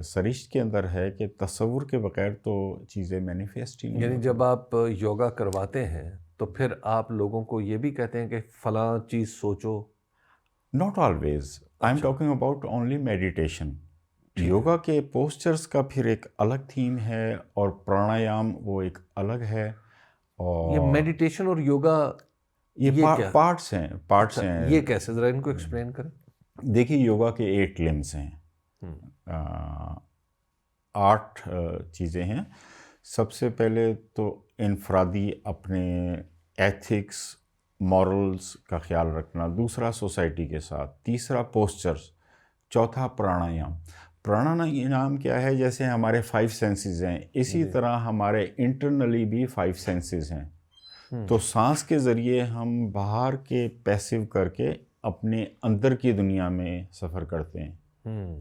سرشت کے اندر ہے کہ تصور کے بغیر تو چیزیں مینیفیسٹ ہی نہیں یعنی ہوتی۔ جب آپ یوگا کرواتے ہیں تو پھر آپ لوگوں کو یہ بھی کہتے ہیں کہ فلاں چیز سوچو؟ Not always, I am talking about only meditation. Yoga کے پوسچرز کا پھر ایک الگ تھیم ہے، اور پرانایام وہ ایک الگ ہے، یہ اور میڈیٹیشن اور یوگا یہ کیا؟ پارٹس ہیں، پارٹس اچھا، ہیں۔ یہ کیسے، ذرا ان کو ایکسپلین کریں۔ دیکھیے یوگا کے 8 لمبس ہیں، ہم، 8 چیزیں ہیں۔ سب سے پہلے تو انفرادی اپنے ایتھکس مورلز کا خیال رکھنا، دوسرا سوسائٹی کے ساتھ، تیسرا پوسچرز، چوتھا پرانایام۔ پرانایام کیا ہے؟ جیسے ہمارے 5 سینسز ہیں، اسی طرح ہمارے انٹرنلی بھی 5 سینسز ہیں۔ تو سانس کے ذریعے ہم باہر کے پیسیو کر کے اپنے اندر کی دنیا میں سفر کرتے ہیں۔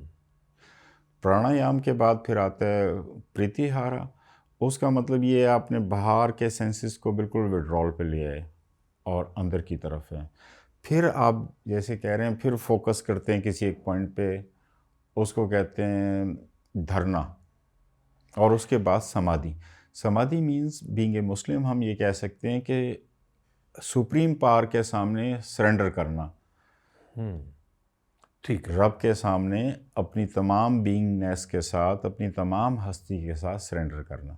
پرانایام کے بعد پھر آتا ہے پریتی ہارا۔ اس کا مطلب یہ ہے آپ نے باہر کے سینسز کو بالکل وڈرال پہ لیا ہے اور اندر کی طرف ہے۔ پھر آپ جیسے کہہ رہے ہیں پھر فوکس کرتے ہیں کسی ایک پوائنٹ پہ، اس کو کہتے ہیں دھرنا، اور اس کے بعد سمادھی۔ سمادھی مینز بینگ اے مسلم ہم یہ کہہ سکتے ہیں کہ سپریم پاور کے سامنے سرنڈر کرنا، ٹھیک ہے۔ رب کے سامنے اپنی تمام بینگنیس کے ساتھ، اپنی تمام ہستی کے ساتھ سرنڈر کرنا۔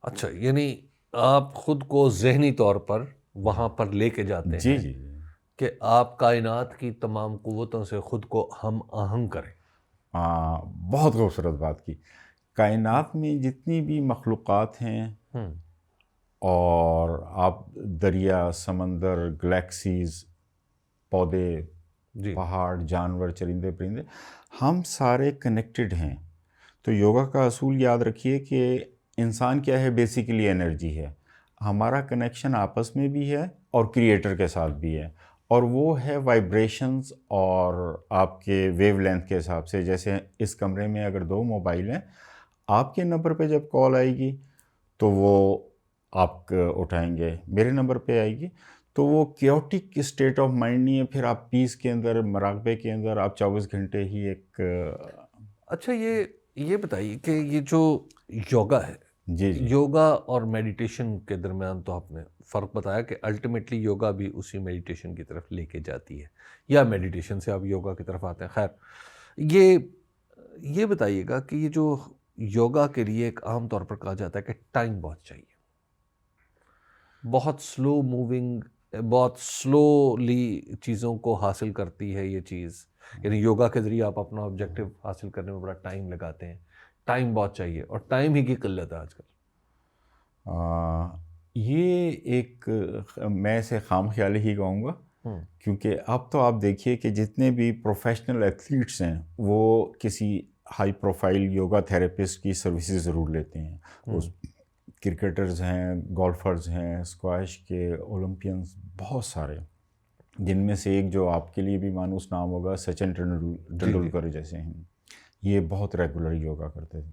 اچھا، یعنی آپ خود کو ذہنی طور پر وہاں پر لے کے جاتے جی ہیں جی کہ آپ کائنات کی تمام قوتوں سے خود کو ہم آہنگ کریں۔ بہت خوبصورت بات کی۔ کائنات میں جتنی بھی مخلوقات ہیں، اور آپ دریا، سمندر، گلیکسیز، پودے، جی، پہاڑ، جانور، چرندے پرندے، ہم سارے کنیکٹڈ ہیں۔ تو یوگا کا اصول یاد رکھیے کہ انسان کیا ہے؟ بیسیکلی انرجی ہے۔ ہمارا کنیکشن آپس میں بھی ہے اور کریٹر کے ساتھ بھی ہے، اور وہ ہے وائبریشنز اور آپ کے ویو لینتھ کے حساب سے۔ جیسے اس کمرے میں اگر 2 موبائل ہیں، آپ کے نمبر پہ جب کال آئے گی تو وہ آپ اٹھائیں گے، میرے نمبر پہ آئے گی تو وہ کیوٹک اسٹیٹ آف مائنڈ نہیں ہے، پھر آپ پیس کے اندر، مراقبے کے اندر آپ 24 گھنٹے ہی ایک اچھا یہ بتائیے کہ یہ جو یوگا ہے، جی جی یوگا اور میڈیٹیشن کے درمیان تو آپ نے فرق بتایا کہ الٹیمیٹلی یوگا بھی اسی میڈیٹیشن کی طرف لے کے جاتی ہے، یا میڈیٹیشن سے آپ یوگا کی طرف آتے ہیں۔ خیر، یہ بتائیے گا کہ یہ جو یوگا کے لیے ایک عام طور پر کہا جاتا ہے کہ ٹائم بہت چاہیے، بہت سلو موونگ، بہت سلولی چیزوں کو حاصل کرتی ہے یہ چیز، یعنی یوگا کے ذریعے آپ اپنا آبجیکٹیو حاصل کرنے میں بڑا ٹائم لگاتے ہیں، ٹائم بہت چاہیے، اور ٹائم ہی کی قلت ہے آج کل۔ یہ ایک میں اسے خام خیالی ہی کہوں گا، کیونکہ اب تو آپ دیکھیے کہ جتنے بھی پروفیشنل ایتھلیٹس ہیں وہ کسی ہائی پروفائل یوگا تھراپسٹ کی سروسز ضرور لیتے ہیں۔ اس کرکٹرز ہیں، گولفرز ہیں، اسکواش کے اولمپئنز بہت سارے، جن میں سے ایک جو آپ کے لیے بھی مانوس نام ہوگا، سچن ٹنڈولکر جیسے ہیں، یہ بہت ریگولر یوگا کرتے تھے۔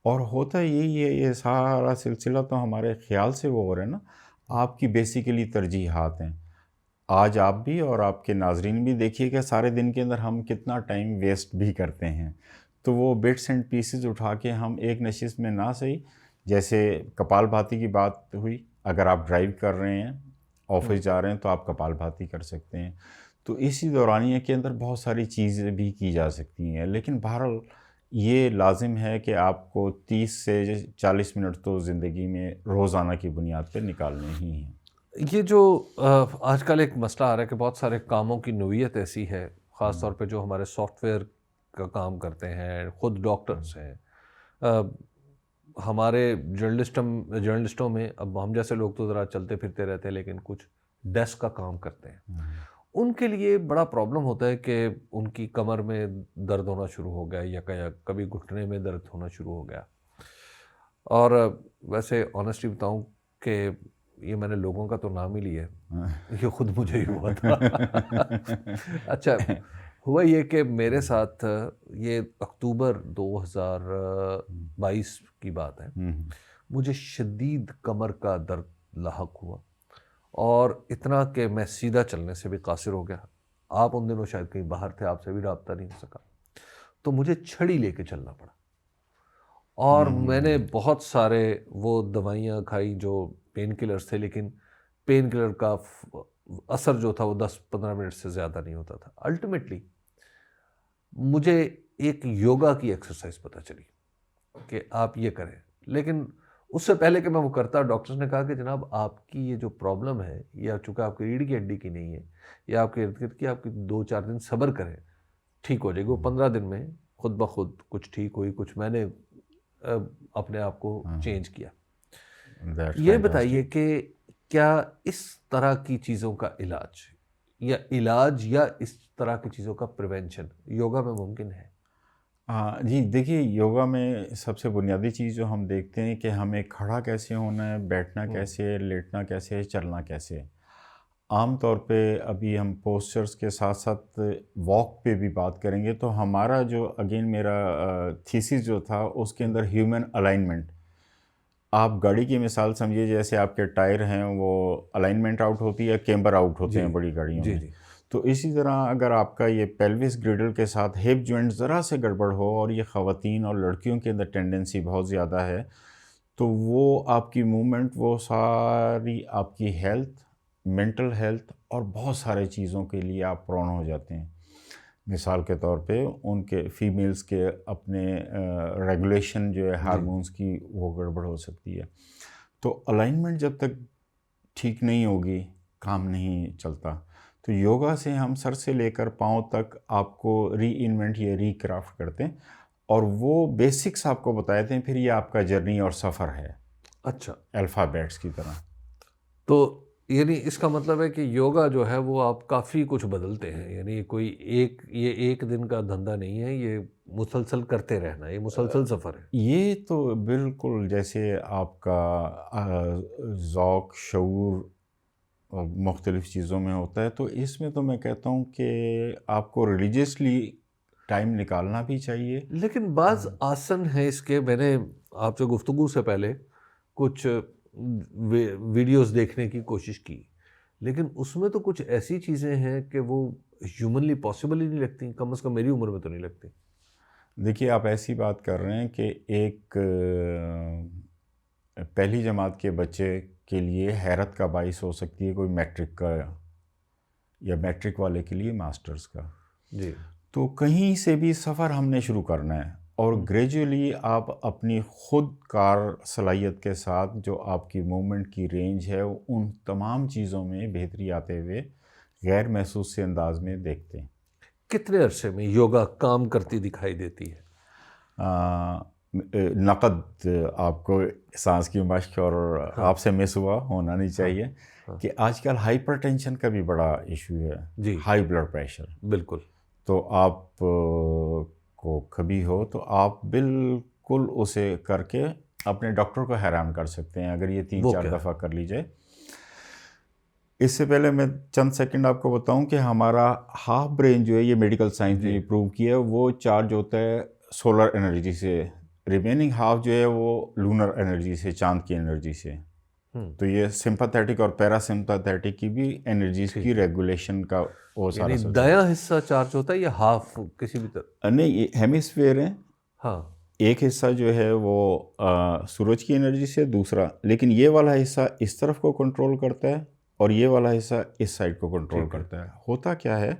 اور ہوتا یہی ہے، یہ سارا سلسلہ تو ہمارے خیال سے وہ ہو رہا ہے نا، آپ کی بیسیکلی ترجیحات ہیں۔ آج آپ بھی اور آپ کے ناظرین بھی دیکھیے کہ سارے دن کے اندر ہم کتنا ٹائم ویسٹ بھی کرتے ہیں، تو وہ بٹس اینڈ پیسز اٹھا کے ہم ایک نشست میں نہ صحیح، جیسے کپال بھاتی کی بات ہوئی، اگر آپ ڈرائیو کر رہے ہیں، آفس جا رہے ہیں، تو آپ کپال بھاتی کر سکتے ہیں۔ تو اسی دورانیے کے اندر بہت ساری چیزیں بھی کی جا سکتی ہیں، لیکن بہرحال یہ لازم ہے کہ آپ کو 30 سے 40 منٹ تو زندگی میں روزانہ کی بنیاد پہ نکالنے ہی ہیں۔ یہ جو آج کل ایک مسئلہ آ رہا ہے کہ بہت سارے کاموں کی نوعیت ایسی ہے، خاص طور پہ جو ہمارے سافٹ ویئر کا کام کرتے ہیں، خود ڈاکٹرز ہیں، ہمارے جرنلسٹوں میں اب ہم جیسے لوگ تو ذرا چلتے پھرتے رہتے ہیں، لیکن کچھ ڈیسک کا کام کرتے ہیں، ان کے لیے بڑا پرابلم ہوتا ہے کہ ان کی کمر میں درد ہونا شروع ہو گیا یا کبھی گھٹنے میں درد ہونا شروع ہو گیا. اور ویسے آنیسٹلی بتاؤں کہ یہ میں نے لوگوں کا تو نام ہی لیا ہے، یہ خود مجھے ہی ہوا تھا. اچھا، ہوا یہ کہ میرے ساتھ یہ اکتوبر 2022 کی بات ہے، مجھے شدید کمر کا درد لاحق ہوا، اور اتنا کہ میں سیدھا چلنے سے بھی قاصر ہو گیا. آپ ان دنوں شاید کہیں باہر تھے، آپ سے بھی رابطہ نہیں ہو سکا، تو مجھے چھڑی لے کے چلنا پڑا. اور میں نے بہت سارے وہ دوائیاں کھائی جو پین کلرز تھے، لیکن پین کلر کا اثر جو تھا وہ 10-15 منٹ سے زیادہ نہیں ہوتا تھا. الٹیمیٹلی مجھے ایک یوگا کی ایکسرسائز پتہ چلی کہ آپ یہ کریں، لیکن اس سے پہلے کہ میں وہ کرتا، ڈاکٹرز نے کہا کہ جناب آپ کی یہ جو پرابلم ہے، یہ چونکہ آپ کی ریڑھ کی ہڈی کی نہیں ہے، یہ آپ کے ارد گرد کی، آپ کی 2-4 دن صبر کریں، ٹھیک ہو جائے گی. وہ 15 دن میں خود بخود کچھ ٹھیک ہوئی، کچھ میں نے اپنے آپ کو چینج کیا. یہ بتائیے کہ کیا اس طرح کی چیزوں کا علاج یا اس طرح کی چیزوں کا پریونشن یوگا میں ممکن ہے؟ جی دیکھیے، یوگا میں سب سے بنیادی چیز جو ہم دیکھتے ہیں کہ ہمیں کھڑا کیسے ہونا ہے، بیٹھنا کیسے ہے، لیٹنا کیسے ہے، چلنا کیسے ہے. عام طور پہ ابھی ہم پوسچرز کے ساتھ ساتھ واک پہ بھی بات کریں گے، تو ہمارا جو اگین میرا تھیسس جو تھا اس کے اندر ہیومن الائنمنٹ. آپ گاڑی کی مثال سمجھیے، جیسے آپ کے ٹائر ہیں وہ الائنمنٹ آؤٹ ہوتی ہے، کیمبر آؤٹ ہوتے ہیں بڑی گاڑیوں میں. تو اسی طرح اگر آپ کا یہ پیلوس گریڈل کے ساتھ ہپ جوائنٹ ذرا سے گڑبڑ ہو، اور یہ خواتین اور لڑکیوں کے اندر ٹینڈنسی بہت زیادہ ہے، تو وہ آپ کی موومنٹ، وہ ساری آپ کی ہیلتھ، مینٹل ہیلتھ اور بہت سارے چیزوں کے لیے آپ پرون ہو جاتے ہیں. مثال کے طور پہ ان کے فیمیلز کے اپنے ریگولیشن جو ہے ہارمونز کی، وہ گڑبڑ ہو سکتی ہے. تو الائنمنٹ جب تک ٹھیک نہیں ہوگی کام نہیں چلتا. تو یوگا سے ہم سر سے لے کر پاؤں تک آپ کو ری انوینٹ یا ری کرافٹ کرتے ہیں، اور وہ بیسکس آپ کو بتاتے ہیں، پھر یہ آپ کا جرنی اور سفر ہے. اچھا، الفابیٹس کی طرح. تو یعنی اس کا مطلب ہے کہ یوگا جو ہے وہ آپ کافی کچھ بدلتے ہیں، یعنی یہ ایک دن کا دھندا نہیں ہے، یہ مسلسل کرتے رہنا، یہ مسلسل سفر ہے. یہ تو بالکل جیسے آپ کا ذوق، شعور مختلف چیزوں میں ہوتا ہے، تو اس میں تو میں کہتا ہوں کہ آپ کو ریلیجیسلی ٹائم نکالنا بھی چاہیے. لیکن بعض آسن ہیں اس کے، میں نے آپ سے گفتگو سے پہلے کچھ ویڈیوز دیکھنے کی کوشش کی، لیکن اس میں تو کچھ ایسی چیزیں ہیں کہ وہ ہیومنلی پاسبل ہی نہیں لگتی، کم از کم میری عمر میں تو نہیں لگتی. دیکھیے، آپ ایسی بات کر رہے ہیں کہ ایک پہلی جماعت کے بچے کے لیے حیرت کا باعث ہو سکتی ہے کوئی میٹرک کا، یا میٹرک والے کے لیے ماسٹرز کا. جی. تو کہیں سے بھی سفر ہم نے شروع کرنا ہے، اور گریجولی آپ اپنی خود کار صلاحیت کے ساتھ جو آپ کی موومنٹ کی رینج ہے، ان تمام چیزوں میں بہتری آتے ہوئے غیر محسوس سے انداز میں دیکھتے ہیں. کتنے عرصے میں یوگا کام کرتی دکھائی دیتی ہے؟ نقد آپ کو سانس کی مشق، اور آپ سے مس ہوا ہونا نہیں چاہیے کہ آج کل ہائپر ٹینشن کا بھی بڑا ایشو ہے. جی، ہائی بلڈ پریشر. بالکل. تو آپ کو کبھی ہو تو آپ بالکل اسے کر کے اپنے ڈاکٹر کو حیران کر سکتے ہیں اگر یہ 3-4 دفعہ کر لی جائے. اس سے پہلے میں چند سیکنڈ آپ کو بتاؤں کہ ہمارا ہاف برین جو ہے، یہ میڈیکل سائنس نے پروو کیا ہے، وہ چارج ہوتا ہے سولر انرجی سے، ریمیننگ ہاف جو ہے وہ لونر انرجی سے، چاند کی انرجی سے. تو یہ سمپیتھیٹک اور پیرا سمپیتھیٹک کی بھی انرجیز کی ریگولیشن کا وہ سارا. یعنی دایاں حصہ چارج ہوتا ہے یا ہاف کسی بھی طرح؟ نہیں، یہ ہیمیسفیئر ہیں. ہاں. ایک حصہ جو ہے وہ سورج کی انرجی سے، دوسرا، لیکن یہ والا حصہ اس طرف کو کنٹرول کرتا ہے، اور یہ والا حصہ اس سائڈ کو کنٹرول کرتا ہے. ہوتا کیا ہے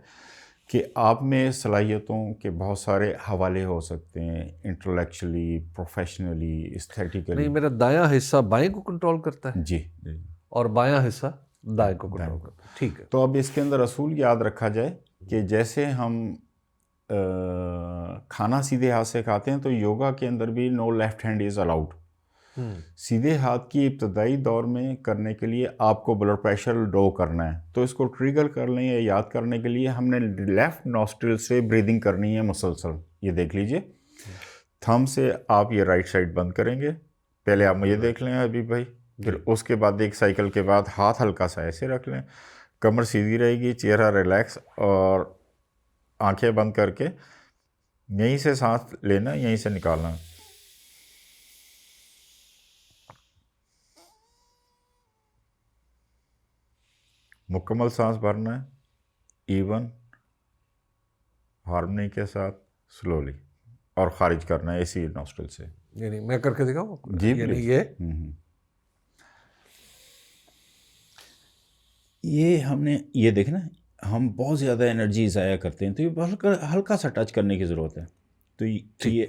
کہ آپ میں صلاحیتوں کے بہت سارے حوالے ہو سکتے ہیں، انٹلیکچولی، پروفیشنلی، استھیٹیکلی. نہیں، میرا دایاں حصہ بائیں کو کنٹرول کرتا ہے. جی. اور بایاں حصہ دائیں کو کنٹرول کرتا ہے. ٹھیک ہے. تو اب اس کے اندر اصول یاد رکھا جائے کہ جیسے ہم کھانا سیدھے ہاتھ سے کھاتے ہیں، تو یوگا کے اندر بھی نو لیفٹ ہینڈ از الاؤڈ. سیدھے ہاتھ کی ابتدائی دور میں کرنے کے لیے آپ کو بلڈ پریشر لو کرنا ہے، تو اس کو ٹریگر کر لیں یا یاد کرنے کے لیے ہم نے لیفٹ نوسٹرل سے بریدنگ کرنی ہے مسلسل. یہ دیکھ لیجئے، تھم سے آپ یہ رائٹ سائڈ بند کریں گے. پہلے آپ مجھے دیکھ لیں ابھی بھائی، پھر اس کے بعد ایک سائیکل کے بعد ہاتھ ہلکا سا ایسے رکھ لیں، کمر سیدھی رہے گی، چہرہ ریلیکس، اور آنکھیں بند کر کے یہیں سے سانس لینا، یہیں سے نکالنا. مکمل سانس بھرنا ہے، ایون ہارمنی کے ساتھ، سلولی، اور خارج کرنا ہے اسی نوسٹرل سے. یعنی میں کر کے دکھاؤں؟ جی یعنی پلیز. یہ یہ ہم نے یہ دیکھنا، ہم بہت زیادہ انرجی ضائع کرتے ہیں، تو یہ ہلکا سا ٹچ کرنے کی ضرورت ہے. تو یہ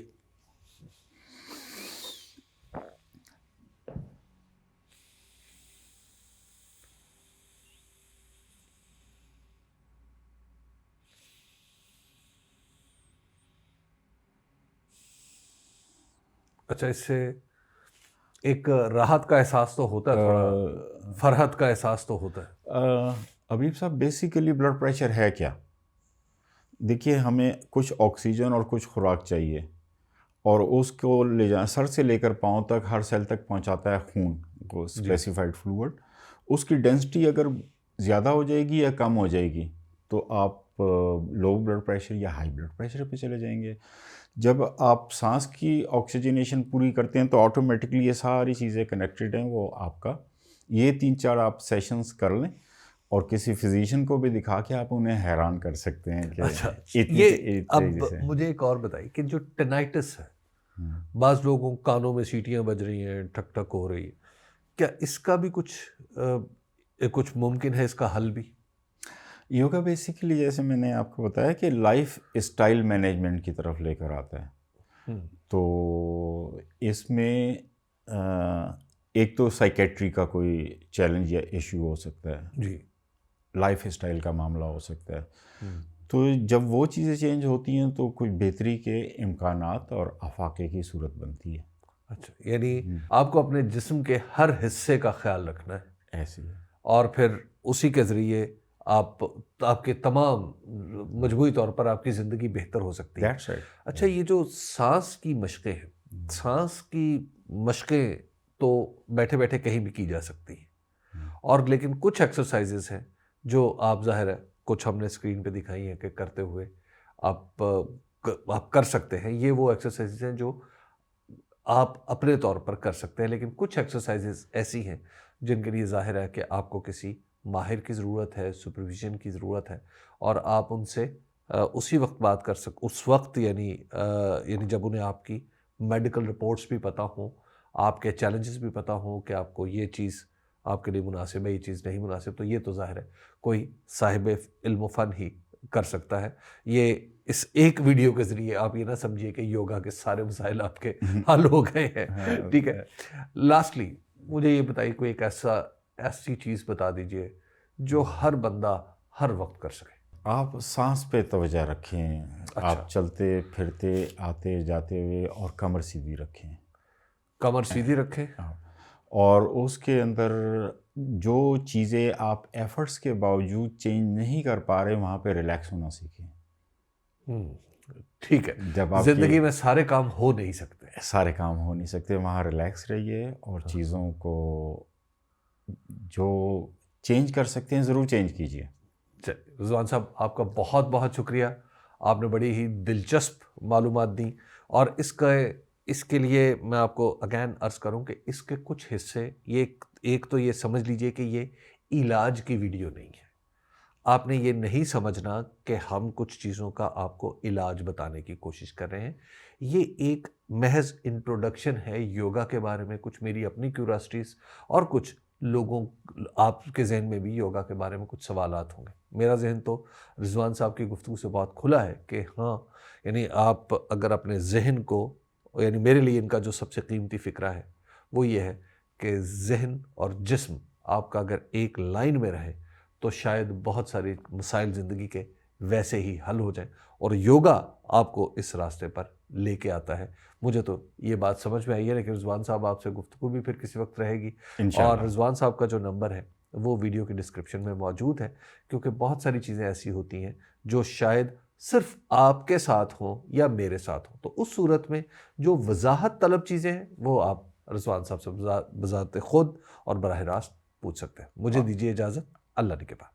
اچھا، اس سے ایک راحت کا احساس تو ہوتا ہے، تھوڑا فرحت کا احساس تو ہوتا ہے. حبیب صاحب، بیسیکلی بلڈ پریشر ہے کیا؟ دیکھیے، ہمیں کچھ آکسیجن اور کچھ خوراک چاہیے، اور اس کو لے جانا سر سے لے کر پاؤں تک، ہر سیل تک پہنچاتا ہے خون کو، اسپیسیفائڈ فلوئڈ. اس کی ڈینسٹی اگر زیادہ ہو جائے گی یا کم ہو جائے گی تو آپ لو بلڈ پریشر یا ہائی بلڈ پریشر پہ چلے جائیں گے. جب آپ سانس کی آکسیجنیشن پوری کرتے ہیں تو آٹومیٹکلی یہ ساری چیزیں کنیکٹڈ ہیں. وہ آپ کا یہ 3-4 آپ سیشنز کر لیں، اور کسی فزیشین کو بھی دکھا کے آپ انہیں حیران کر سکتے ہیں کہ اچھا، یہ اب مجھے ایک اور بتائیے کہ جو ٹینائٹس ہے، بعض لوگوں کانوں میں سیٹیاں بج رہی ہیں، ٹھک ٹھک ہو رہی ہے، کیا اس کا بھی کچھ ممکن ہے اس کا حل بھی؟ یوگا بیسیکلی جیسے میں نے آپ کو بتایا کہ لائف اسٹائل مینجمنٹ کی طرف لے کر آتا ہے. تو اس میں ایک تو سائیکیٹری کا کوئی چیلنج یا ایشو ہو سکتا ہے، جی، لائف اسٹائل کا معاملہ ہو سکتا ہے. تو جب وہ چیزیں چینج ہوتی ہیں تو کچھ بہتری کے امکانات اور افاقے کی صورت بنتی ہے. اچھا، یعنی آپ کو اپنے جسم کے ہر حصے کا خیال رکھنا ہے، ایسی ہے. اور پھر اسی کے ذریعے آپ کے تمام مجموعی طور پر آپ کی زندگی بہتر ہو سکتی ہے. That's right. اچھا، یہ جو سانس کی مشقیں ہیں، سانس کی مشقیں تو بیٹھے بیٹھے کہیں بھی کی جا سکتی ہیں، اور لیکن کچھ ایکسرسائزز ہیں جو آپ ظاہر ہے کچھ ہم نے اسکرین پہ دکھائی ہیں کہ کرتے ہوئے آپ کر سکتے ہیں. یہ وہ ایکسرسائزز ہیں جو آپ اپنے طور پر کر سکتے ہیں، لیکن کچھ ایکسرسائزز ایسی ہیں جن کے لیے ظاہر ہے کہ آپ کو کسی ماہر کی ضرورت ہے، سپرویژن کی ضرورت ہے، اور آپ ان سے اسی وقت بات کر اس وقت یعنی جب انہیں آپ کی میڈیکل رپورٹس بھی پتہ ہوں، آپ کے چیلنجز بھی پتہ ہوں کہ آپ کو یہ چیز آپ کے لیے مناسب ہے، یہ چیز نہیں مناسب، تو یہ تو ظاہر ہے کوئی صاحب علم و فن ہی کر سکتا ہے. یہ اس ایک ویڈیو کے ذریعے آپ یہ نہ سمجھیے کہ یوگا کے سارے مسائل آپ کے حل ہو گئے ہیں. ٹھیک ہے، لاسٹلی مجھے یہ بتائیے، کوئی ایک ایسی چیز بتا دیجئے جو ہر بندہ ہر وقت کر سکے. آپ سانس پہ توجہ رکھیں. آپ چلتے پھرتے آتے جاتے ہوئے اور کمر سیدھی رکھیں. کمر سیدھی رکھیں، اور اس کے اندر جو چیزیں آپ ایفرٹس کے باوجود چینج نہیں کر پا رہے وہاں پہ ریلیکس ہونا سیکھیں. ٹھیک ہے، جب آپ زندگی میں سارے کام ہو نہیں سکتے، وہاں ریلیکس رہیے، اور چیزوں کو جو چینج کر سکتے ہیں ضرور چینج کیجیے. رضوان صاحب، آپ کا بہت بہت شکریہ. آپ نے بڑی ہی دلچسپ معلومات دیں، اور اس کے لیے میں آپ کو اگین عرض کروں کہ اس کے کچھ حصے، ایک تو یہ سمجھ لیجئے کہ یہ علاج کی ویڈیو نہیں ہے. آپ نے یہ نہیں سمجھنا کہ ہم کچھ چیزوں کا آپ کو علاج بتانے کی کوشش کر رہے ہیں. یہ ایک محض انٹروڈکشن ہے یوگا کے بارے میں، کچھ میری اپنی کیوریاسٹیز، اور کچھ لوگوں آپ کے ذہن میں بھی یوگا کے بارے میں کچھ سوالات ہوں گے. میرا ذہن تو رضوان صاحب کی گفتگو سے بہت کھلا ہے کہ ہاں، یعنی آپ اگر اپنے ذہن کو، یعنی میرے لیے ان کا جو سب سے قیمتی فکرہ ہے وہ یہ ہے کہ ذہن اور جسم آپ کا اگر ایک لائن میں رہے تو شاید بہت سارے مسائل زندگی کے ویسے ہی حل ہو جائیں، اور یوگا آپ کو اس راستے پر لے کے آتا ہے۔ مجھے تو یہ بات سمجھ میں آئی ہے، لیکن رضوان صاحب آپ سے گفتگو بھی پھر کسی وقت رہے گی، انشاءاللہ۔ اور رضوان صاحب کا جو نمبر ہے وہ ویڈیو کی ڈسکرپشن میں موجود ہے، کیونکہ بہت ساری چیزیں ایسی ہوتی ہیں جو شاید صرف آپ کے ساتھ ہوں یا میرے ساتھ ہوں، تو اس صورت میں جو وضاحت طلب چیزیں ہیں وہ آپ رضوان صاحب سے بذات خود اور براہ راست پوچھ سکتے ہیں۔ مجھے دیجیے اجازت، اللہ نگہبان۔